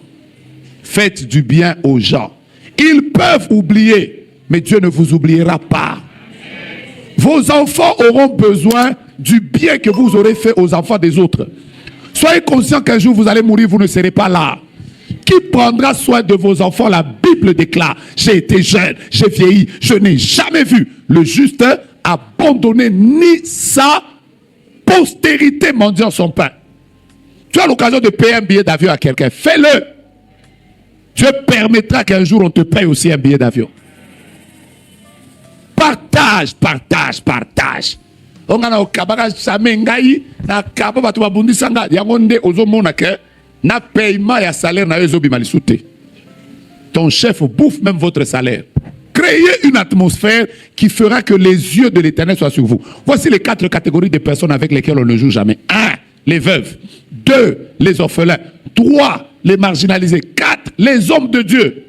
Faites du bien aux gens. Ils peuvent oublier, mais Dieu ne vous oubliera pas. Vos enfants auront besoin du bien que vous aurez fait aux enfants des autres. Soyez conscients qu'un jour vous allez mourir, vous ne serez pas là. Qui prendra soin de vos enfants? La Bible déclare, j'ai été jeune, j'ai vieilli, je n'ai jamais vu le juste abandonner ni sa postérité mendiant son pain. Tu as l'occasion de payer un billet d'avion à quelqu'un, fais-le. Dieu permettra qu'un jour on te paye aussi un billet d'avion. Partage, partage, partage. On a okabaka samengai na kaba batu babundi sanga yango nde ozomona ke na paiement ya salaire na ezo bimalisute. ton chef bouffe même votre salaire. Créez une atmosphère qui fera que les yeux de l'Éternel soient sur vous. Voici les 4 catégories de personnes avec lesquelles on ne joue jamais. 1, les veuves. 2, les orphelins. 3, les marginalisés. 4, les hommes de Dieu.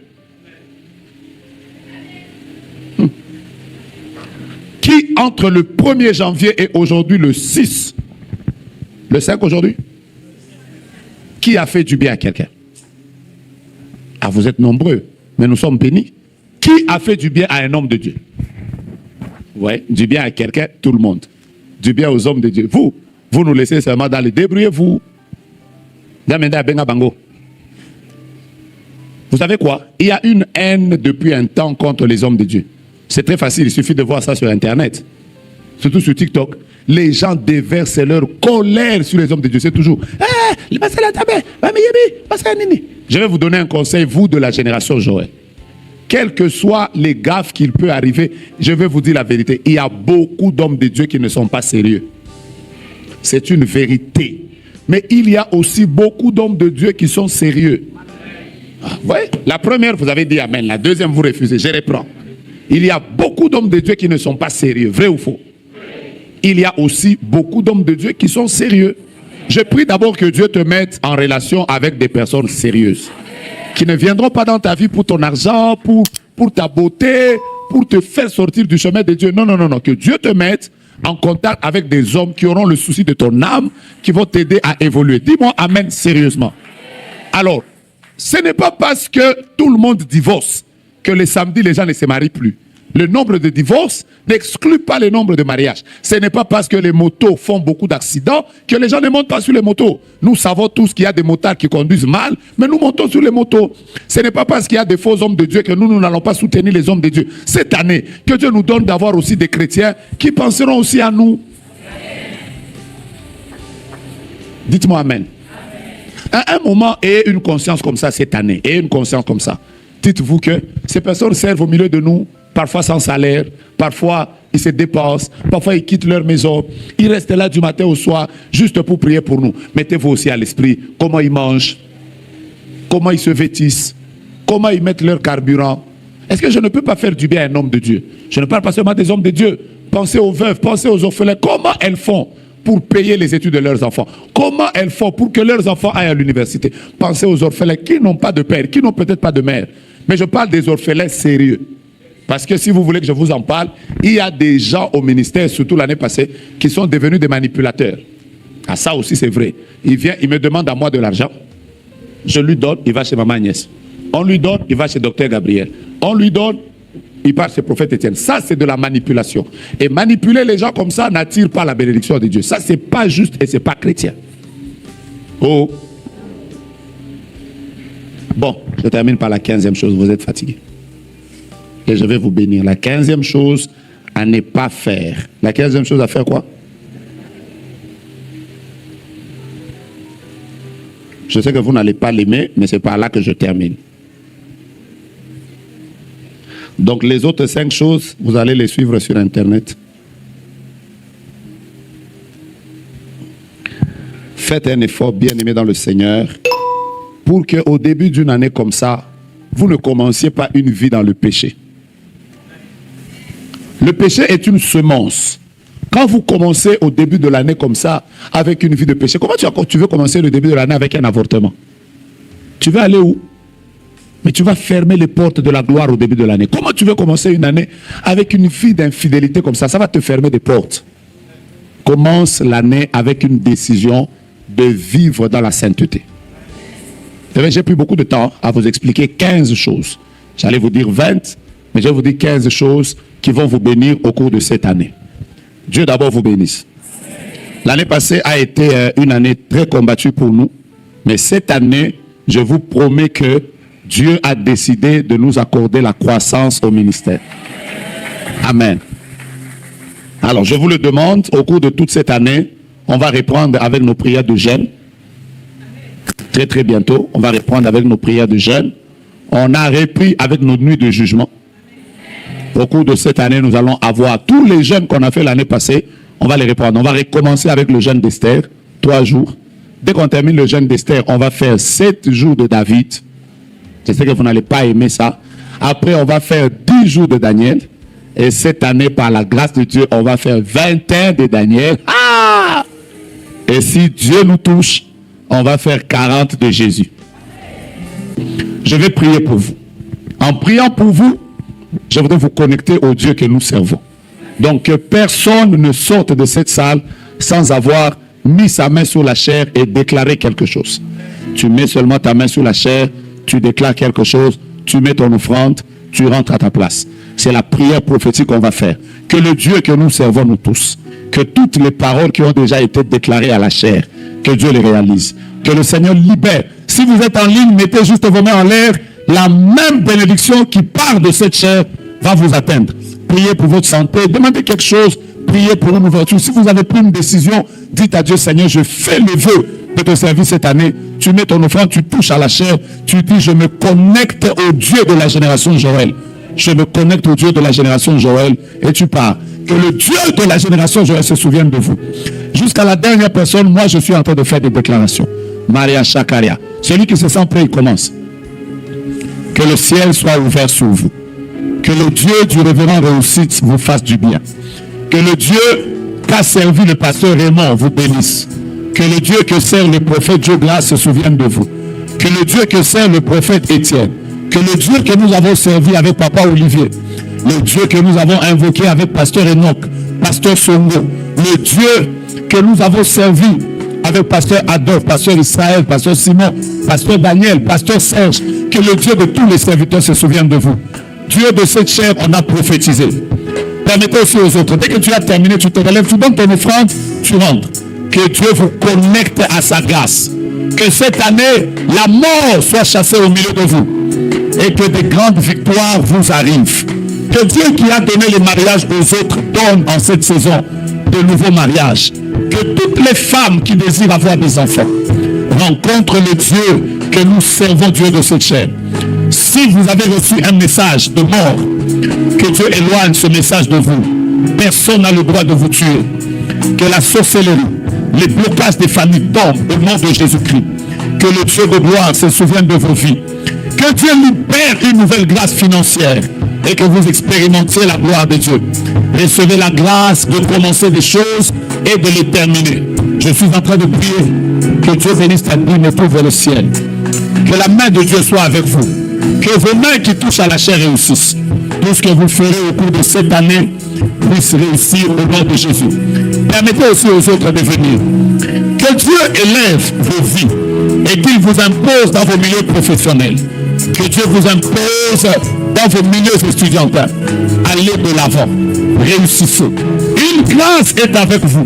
Qui, entre le 1er janvier et aujourd'hui, le 6, le 5 aujourd'hui, qui a fait du bien à quelqu'un? Ah, vous êtes nombreux, mais nous sommes bénis. Qui a fait du bien à un homme de Dieu? Oui, du bien à quelqu'un, tout le monde. Du bien aux hommes de Dieu. Vous nous laissez seulement dans les débrouillez-vous. Vous savez quoi? Il y a une haine depuis un temps contre les hommes de Dieu. C'est très facile, il suffit de voir ça sur Internet. Surtout sur TikTok. Les gens déversent leur colère sur les hommes de Dieu. C'est toujours je vais vous donner un conseil, vous de la génération Joël. Quelles que soient les gaffes qu'il peut arriver, je vais vous dire la vérité. Il y a beaucoup d'hommes de Dieu qui ne sont pas sérieux. C'est une vérité. Mais il y a aussi beaucoup d'hommes de Dieu qui sont sérieux. Ouais. La première, vous avez dit amen. La deuxième, vous refusez. Je reprends. Il y a beaucoup d'hommes de Dieu qui ne sont pas sérieux. Vrai ou faux? Il y a aussi beaucoup d'hommes de Dieu qui sont sérieux. Je prie d'abord que Dieu te mette en relation avec des personnes sérieuses. Qui ne viendront pas dans ta vie pour ton argent, pour ta beauté, pour te faire sortir du chemin de Dieu. Non, non, non, non. Que Dieu te mette en contact avec des hommes qui auront le souci de ton âme, qui vont t'aider à évoluer. Dis-moi amen sérieusement. Alors, ce n'est pas parce que tout le monde divorce que les samedis, les gens ne se marient plus. Le nombre de divorces n'exclut pas le nombre de mariages. Ce n'est pas parce que les motos font beaucoup d'accidents que les gens ne montent pas sur les motos. Nous savons tous qu'il y a des motards qui conduisent mal, mais nous montons sur les motos. Ce n'est pas parce qu'il y a des faux hommes de Dieu que nous n'allons pas soutenir les hommes de Dieu. Cette année, que Dieu nous donne d'avoir aussi des chrétiens qui penseront aussi à nous. Dites-moi amen. À un moment, ayez une conscience comme ça cette année. Ayez une conscience comme ça. Dites-vous que ces personnes servent au milieu de nous, parfois sans salaire, parfois ils se dépensent, parfois ils quittent leur maison, ils restent là du matin au soir juste pour prier pour nous. Mettez-vous aussi à l'esprit comment ils mangent, comment ils se vêtissent, comment ils mettent leur carburant. Est-ce que je ne peux pas faire du bien à un homme de Dieu? Je ne parle pas seulement des hommes de Dieu. Pensez aux veuves, pensez aux orphelins. Comment elles font pour payer les études de leurs enfants? Comment elles font pour que leurs enfants aillent à l'université? Pensez aux orphelins qui n'ont pas de père, qui n'ont peut-être pas de mère. Mais je parle des orphelins sérieux. Parce que si vous voulez que je vous en parle, il y a des gens au ministère, surtout l'année passée, qui sont devenus des manipulateurs. Ah, ça aussi c'est vrai. Il vient, il me demande à moi de l'argent. Je lui donne, il va chez Maman Agnès. On lui donne, il va chez Docteur Gabriel. On lui donne, il part chez Prophète Étienne. Ça, c'est de la manipulation. Et manipuler les gens comme ça n'attire pas la bénédiction de Dieu. Ça, c'est pas juste et c'est pas chrétien. Oh. Bon, je termine par la 15e chose. Vous êtes fatigué. Et je vais vous bénir. La 15e chose à ne pas faire. La 15e chose à faire quoi? Je sais que vous n'allez pas l'aimer, mais c'est par là que je termine. Donc les autres 5 choses, vous allez les suivre sur Internet. Faites un effort bien aimé dans le Seigneur pour qu'au début d'une année comme ça, vous ne commenciez pas une vie dans le péché. Le péché est une semence. Quand vous commencez au début de l'année comme ça, avec une vie de péché, comment tu veux commencer le début de l'année avec un avortement? Tu veux aller où? Mais tu vas fermer les portes de la gloire au début de l'année. Comment tu veux commencer une année avec une vie d'infidélité comme ça? Ça va te fermer des portes. Commence l'année avec une décision de vivre dans la sainteté. J'ai pris beaucoup de temps à vous expliquer 15 choses. J'allais vous dire 20, mais je vais vous dire 15 choses qui vont vous bénir au cours de cette année. Dieu d'abord vous bénisse. L'année passée a été une année très combattue pour nous, mais cette année, je vous promets que Dieu a décidé de nous accorder la croissance au ministère. Amen. Alors, je vous le demande, au cours de toute cette année, on va reprendre avec nos prières de jeûne. Très très bientôt, on va reprendre avec nos prières de jeûne. On a repris avec nos nuits de jugement. Au cours de cette année, nous allons avoir tous les jeûnes qu'on a fait l'année passée. On va les reprendre. On va recommencer avec le jeûne d'Esther, 3 jours. Dès qu'on termine le jeûne d'Esther, on va faire 7 jours de David. Je sais que vous n'allez pas aimer ça. Après, on va faire 10 jours de Daniel. Et cette année, par la grâce de Dieu, on va faire 21 de Daniel. Ah! Et si Dieu nous touche, on va faire 40 de Jésus. Je vais prier pour vous. En priant pour vous, je voudrais vous connecter au Dieu que nous servons. Donc, que personne ne sorte de cette salle sans avoir mis sa main sur la chair et déclaré quelque chose. Tu mets seulement ta main sur la chair, tu déclares quelque chose, tu mets ton offrande, tu rentres à ta place. C'est la prière prophétique qu'on va faire. Que le Dieu que nous servons nous tous, que toutes les paroles qui ont déjà été déclarées à la chair, que Dieu les réalise. Que le Seigneur libère. Si vous êtes en ligne, mettez juste vos mains en l'air. La même bénédiction qui part de cette chair va vous atteindre. Priez pour votre santé, demandez quelque chose, priez pour une ouverture. Si vous avez pris une décision, dites à Dieu, Seigneur, je fais le vœu de te servir cette année. Tu mets ton offrande, tu touches à la chair, tu dis, je me connecte au Dieu de la génération Joël. Je me connecte au Dieu de la génération Joël et tu pars. Que le Dieu de la génération Joël se souvienne de vous. Jusqu'à la dernière personne, moi je suis en train de faire des déclarations. Maria Chakaria. Celui qui se sent prêt, il commence. Que le ciel soit ouvert sur vous. Que le Dieu du révérend Réussite vous fasse du bien. Que le Dieu qu'a servi le pasteur Raymond vous bénisse. Que le Dieu que sert le prophète Joe Glass se souvienne de vous. Que le Dieu que sert le prophète Étienne. Que le Dieu que nous avons servi avec Papa Olivier. Le Dieu que nous avons invoqué avec Pasteur Enoch, Pasteur Songo. Le Dieu que nous avons servi avec Pasteur Adolphe, Pasteur Israël, Pasteur Simon, Pasteur Daniel, Pasteur Serge. Que le Dieu de tous les serviteurs se souvienne de vous. Dieu de cette chair, on a prophétisé. Permettez aussi aux autres. Dès que tu as terminé, tu te relèves, tu donnes ton offrande, tu rentres. Que Dieu vous connecte à sa grâce. Que cette année, la mort soit chassée au milieu de vous. Et que des grandes victoires vous arrivent. Que Dieu qui a donné les mariages aux autres donne en cette saison de nouveaux mariages. Que toutes les femmes qui désirent avoir des enfants rencontrent le Dieu que nous servons, Dieu de cette chair. Si vous avez reçu un message de mort, que Dieu éloigne ce message de vous. Personne n'a le droit de vous tuer. Que la sorcellerie, les blocages des familles tombent au nom de Jésus-Christ. Que le Dieu de gloire se souvienne de vos vies. Que Dieu libère une nouvelle grâce financière et que vous expérimentiez la gloire de Dieu. Recevez la grâce de commencer des choses et de les terminer. Je suis en train de prier que Dieu bénisse ta vie et t'ouvre le ciel. Que la main de Dieu soit avec vous. Que vos mains qui touchent à la chair réussissent. Tout ce que vous ferez au cours de cette année puisse réussir au nom de Jésus. Permettez aussi aux autres de venir. Que Dieu élève vos vies et qu'il vous impose dans vos milieux professionnels. Que Dieu vous impose dans vos milieux étudiantins. Allez de l'avant. Réussissez. Une grâce est avec vous.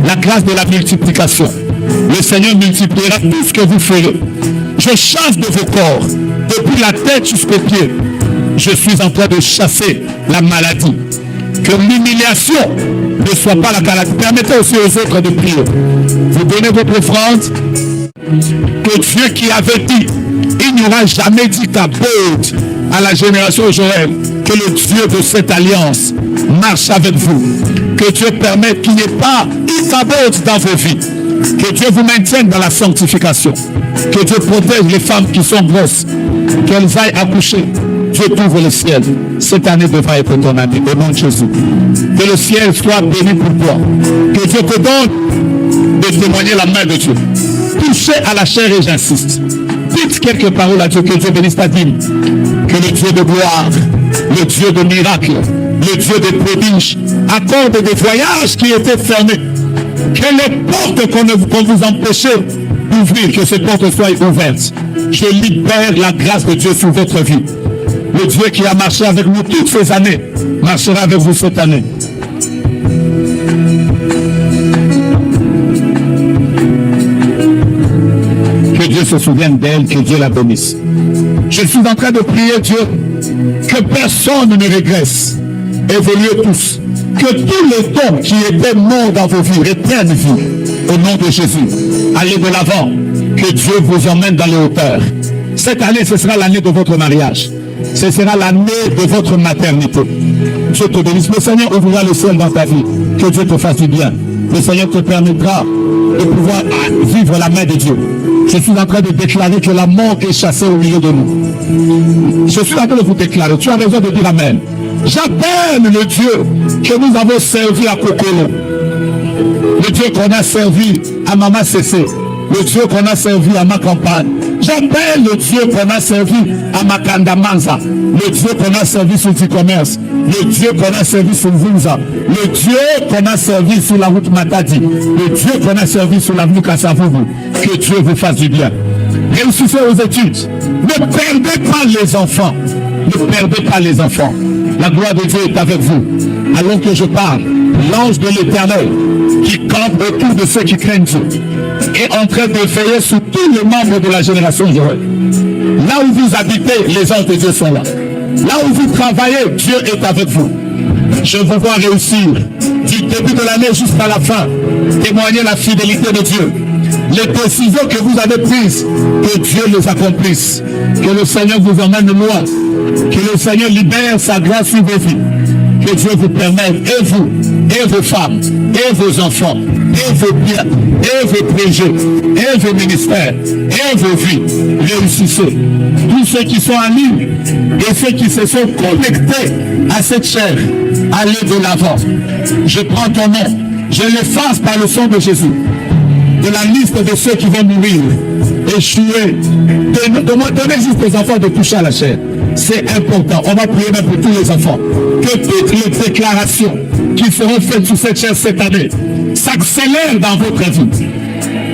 La grâce de la multiplication. Le Seigneur multipliera tout ce que vous ferez. Je chasse de vos corps, depuis la tête jusqu'aux pieds. Je suis en train de chasser la maladie. Que l'humiliation ne soit pas la maladie. Permettez aussi aux autres de prier. Vous donnez votre offrande. Que Dieu qui avait dit, il n'y aura jamais dit qu'aborde à la génération Joël, que le Dieu de cette alliance marche avec vous. Que Dieu permette qu'il n'y ait pas d'aborde dans vos vies. Que Dieu vous maintienne dans la sanctification. Que Dieu protège les femmes qui sont grosses. Qu'elles aillent accoucher. Dieu t'ouvre le ciel. Cette année devra être ton année, au nom de Jésus. Que le ciel soit béni pour toi. Que Dieu te donne de témoigner la main de Dieu. Touchez à la chair et j'insiste. Dites quelques paroles à Dieu, que Dieu bénisse ta dîme. Que le Dieu de gloire, le Dieu de miracles, le Dieu des prodiges, accorde des voyages qui étaient fermés. Que les portes qu'on vous empêchait d'ouvrir, que ces portes soient ouvertes. Je libère la grâce de Dieu sur votre vie. Le Dieu qui a marché avec nous toutes ces années, marchera avec vous cette année. Que Dieu se souvienne d'elle, que Dieu la bénisse. Je suis en train de prier Dieu, que personne ne régresse. Évoluez tous. Que tous les dons qui étaient morts dans vos vies reprennent vie. Au nom de Jésus. Allez de l'avant. Que Dieu vous emmène dans les hauteurs. Cette année, ce sera l'année de votre mariage. Ce sera l'année de votre maternité. Dieu te bénisse. Le Seigneur ouvrira le ciel dans ta vie. Que Dieu te fasse du bien. Le Seigneur te permettra de pouvoir vivre la main de Dieu. Je suis en train de déclarer que la mort est chassée au milieu de nous. Je suis en train de vous déclarer. Tu as raison de dire amen. J'appelle le Dieu que nous avons servi à Kokolo. Le Dieu qu'on a servi à Mama Cessé. Le Dieu qu'on a servi à ma campagne. J'appelle le Dieu qu'on a servi à Makanda Manza. Le Dieu qu'on a servi sur le commerce. Le Dieu qu'on a servi sur Vunza. Le Dieu qu'on a servi sur la route Matadi. Le Dieu qu'on a servi sur l'avenue Kassavouvou. Que Dieu vous fasse du bien. Réussissez aux études. Ne perdez pas les enfants. Ne perdez pas les enfants. La gloire de Dieu est avec vous. Alors que je parle, l'ange de l'Éternel qui campe autour de ceux qui craignent Dieu est en train de veiller sur tous les membres de la génération Joël. Là où vous habitez, les anges de Dieu sont là. Là où vous travaillez, Dieu est avec vous. Je vous vois réussir du début de l'année jusqu'à la fin. Témoigner la fidélité de Dieu. Les décisions que vous avez prises, que Dieu les accomplisse. Que le Seigneur vous emmène loin. Que le Seigneur libère sa grâce sur vos vies. Que Dieu vous permette, et vous, et vos femmes, et vos enfants, et vos biens, et vos projets, et vos ministères, et vos vies. Réussissez. Tous ceux qui sont en ligne et ceux qui se sont connectés à cette chair, allez de l'avant. Je prends ton nom, je l'efface par le sang de Jésus de la liste de ceux qui vont mourir, échouer. Donnez juste aux enfants de toucher à la chair. C'est important. On va prier même pour tous les enfants. Que toutes les déclarations qui seront faites sur cette chair cette année s'accélèrent dans votre vie.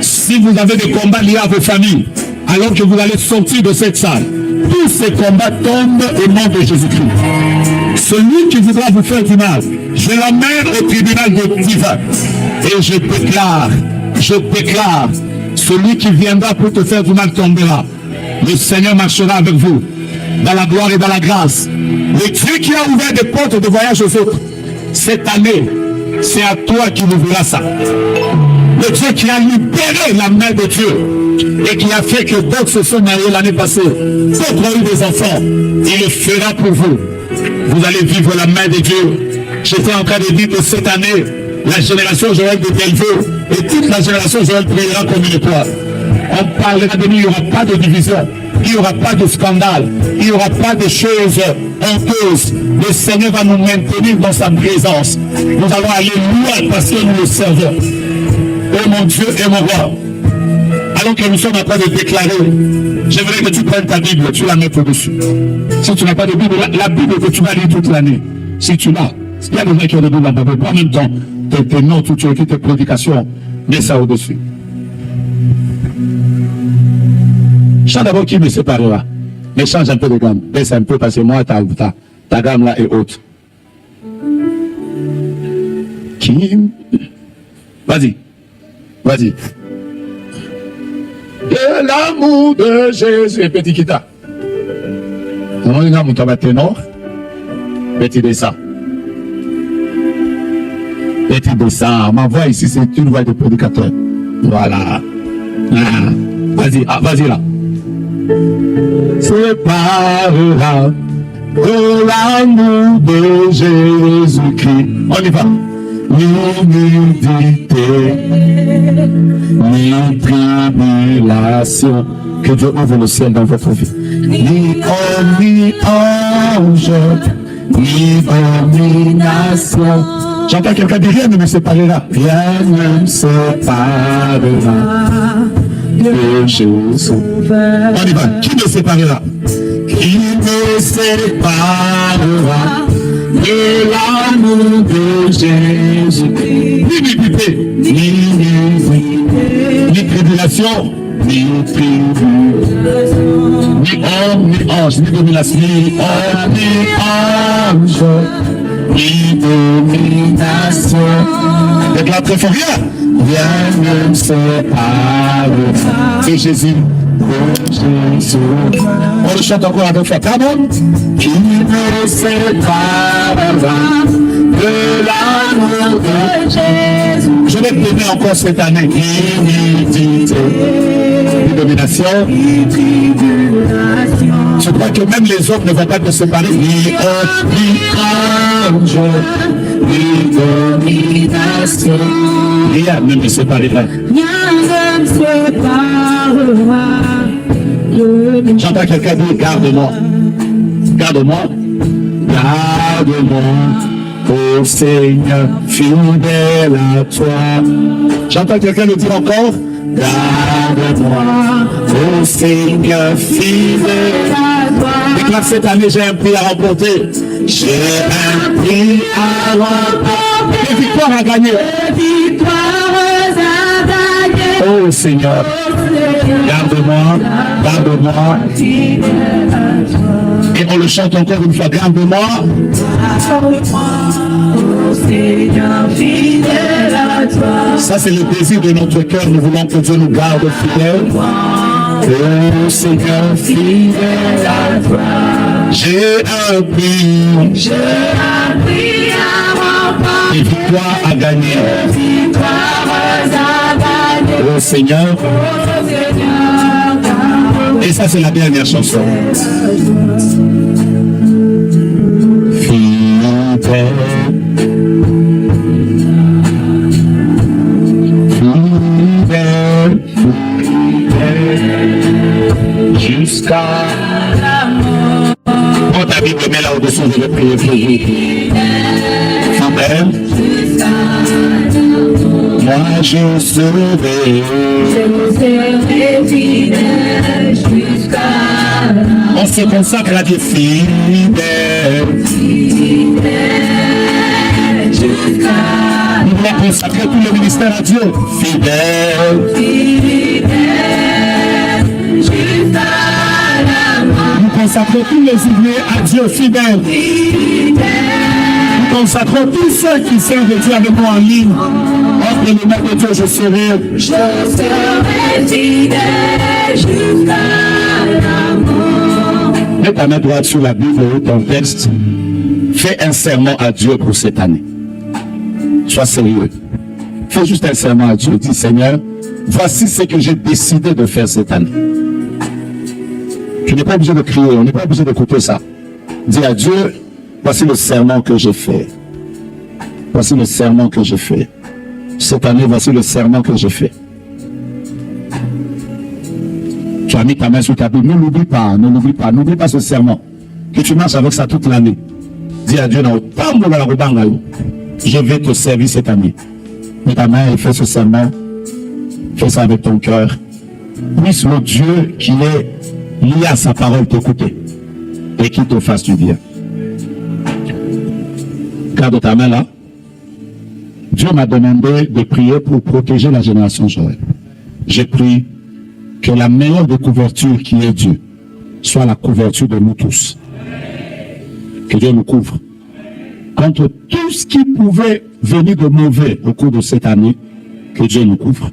Si vous avez des combats liés à vos familles, alors que vous allez sortir de cette salle, tous ces combats tombent au nom de Jésus-Christ. Celui qui voudra vous faire du mal, je l'emmène au tribunal divin. Et je déclare, celui qui viendra pour te faire du mal tombera. Le Seigneur marchera avec vous dans la gloire et dans la grâce. Le Dieu qui a ouvert des portes de voyage aux autres, cette année, c'est à toi qui ouvrira ça. Le Dieu qui a libéré la main de Dieu et qui a fait que d'autres se sont mariés l'année passée, d'autres ont eu des enfants, il le fera pour vous. Vous allez vivre la main de Dieu. J'étais en train de dire que cette année, la génération Joël de Bellevue et toute la génération Joël priera comme une étoile. On parlera de nous, il n'y aura pas de division, il n'y aura pas de scandale, il n'y aura pas de choses honteuses. Le Seigneur va nous maintenir dans sa présence. Nous allons aller loin parce que nous le servons. Oh mon Dieu et mon roi, alors que nous sommes en train de déclarer, j'aimerais que tu prennes ta Bible, tu la mets au-dessus. Si tu n'as pas de Bible, la Bible que tu vas lire toute l'année, si tu l'as, il y a des gens qui ont de Bible là-bas, en même temps, tes notes ou tes prédications, mets ça au-dessus. Chante d'abord qui me séparera, mais change un peu de gamme, baisse un peu parce que moi, ta gamme là est haute. Qui? Vas-y. Vas-y. De l'amour de Jésus. Petit kita. On a mon ténor. Petit dessin. Petit dessin. Ma voix ici, c'est une voix de prédicateur. Voilà. Ah. Vas-y. Ah, vas-y là. Séparera de l'amour de Jésus-Christ. On y va. L'humidité, ni tribulation. Que Dieu ouvre le ciel dans votre vie. Ni homme, ni ange, ni domination. J'entends quelqu'un dire rien ne me séparera. Rien ne me séparera de Jésus. On y va. Qui me séparera? Qui me séparera de l'amour de Jésus? Ni iniquité, ni tribulation, ni homme, ni ange, ni domination, ni homme, ni ange, ni domination. Déclare très fort, rien ne me séparera de Jésus. On le chante encore avec foi. Pardon. Qui me séparera de l'amour de Jésus? Je vais te donner encore cette année. Iniquité, domination. Je crois que même les hommes ne vont pas te séparer. Ni homme, ni ange, ni domination. Rien ne me séparera. J'entends quelqu'un dire garde-moi. Garde-moi. Garde-moi. Ô Seigneur, fidèle à toi. J'entends quelqu'un le dire encore. Garde-moi. Ô Seigneur, fidèle à toi. Déclare cette année, j'ai un prix à remporter. J'ai un prix à remporter. Des victoires à gagner. Oh Seigneur, garde-moi, garde-moi. Et on le chante encore une fois, garde-moi. Ça c'est le désir de notre cœur, nous voulons que Dieu nous garde fidèles. Oh Seigneur, fidèle à toi. J'ai un prix à remporter. Des victoires à gagner. Oh Seigneur. Et ça c'est la dernière chanson. Fidèle. Fidèle. Fidèle. Jusqu'à la mort. Prends ta Bible, mets là au-dessus, je vais prier pour vous. Fidèle. Moi je serai fidèle jusqu'à la mort. On se consacre à Dieu fidèle. Fidèle jusqu'à la mort. Nous voulons consacrer tout le ministère à Dieu. Fidèle. Fidèle jusqu'à la mort. Nous consacrons tous les ouvriers à Dieu fidèle. Fidèle. Nous consacrons tous ceux qui servent Dieu avec nous en ligne. Entre les mains de Dieu, je serai fidèle jusqu'à la mort. Mets ta main droite sur la Bible ou ton texte. Fais un serment à Dieu pour cette année. Sois sérieux. Fais juste un serment à Dieu. Dis Seigneur, voici ce que j'ai décidé de faire cette année. Tu n'es pas obligé de crier, on n'est pas obligé d'écouter ça. Dis à Dieu, voici le serment que j'ai fait. Voici le serment que j'ai fait. Cette année, voici le serment que j'ai fait. Tu as mis ta main sur ta Bible. Ne l'oublie pas, ne l'oublie pas. N'oublie pas ce serment. Que tu marches avec ça toute l'année. Dis à Dieu, je vais te servir cette année. Mets ta main et fais ce serment. Fais ça avec ton cœur. Puisse le Dieu qui est lié à sa parole t'écouter et qu'il te fasse du bien. Garde ta main là. Dieu m'a demandé de prier pour protéger la génération Joël. J'ai prié que la meilleure des couvertures qui est Dieu soit la couverture de nous tous. Que Dieu nous couvre. Contre tout ce qui pouvait venir de mauvais au cours de cette année, que Dieu nous couvre.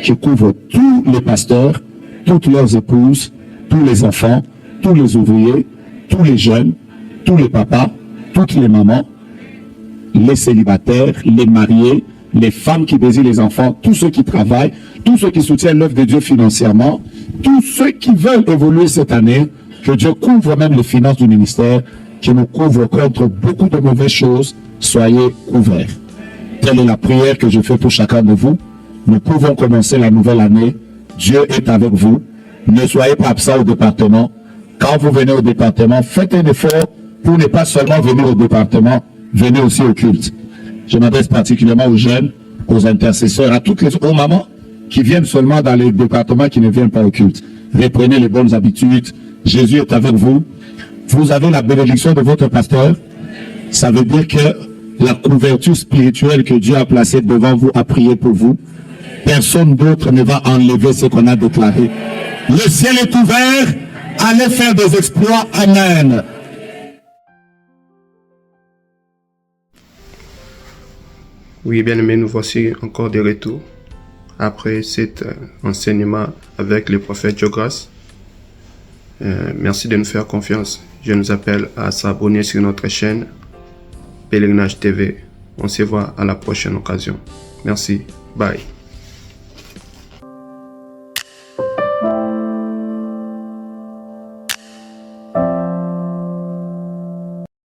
Qu'il couvre tous les pasteurs, toutes leurs épouses, tous les enfants, tous les ouvriers, tous les jeunes, tous les papas, toutes les mamans, les célibataires, les mariés, les femmes qui désirent les enfants, tous ceux qui travaillent, tous ceux qui soutiennent l'œuvre de Dieu financièrement, tous ceux qui veulent évoluer cette année, que Dieu couvre même les finances du ministère, qui nous couvre contre beaucoup de mauvaises choses, soyez couverts. Telle est la prière que je fais pour chacun de vous. Nous pouvons commencer la nouvelle année. Dieu est avec vous. Ne soyez pas absents au département. Quand vous venez au département, faites un effort pour ne pas seulement venir au département, venez aussi au culte. Je m'adresse particulièrement aux jeunes, aux intercesseurs, à toutes les aux mamans qui viennent seulement dans les départements qui ne viennent pas au culte. Reprenez les bonnes habitudes. Jésus est avec vous. Vous avez la bénédiction de votre pasteur. Ça veut dire que la couverture spirituelle que Dieu a placée devant vous a prié pour vous. Personne d'autre ne va enlever ce qu'on a déclaré. Le ciel est ouvert. Allez faire des exploits. Amen. Oui, bien aimé, nous voici encore de retour après cet enseignement avec le prophète Jogras. Merci de nous faire confiance. Je nous appelle à s'abonner sur notre chaîne Pèlerinage TV. On se voit à la prochaine occasion. Merci. Bye.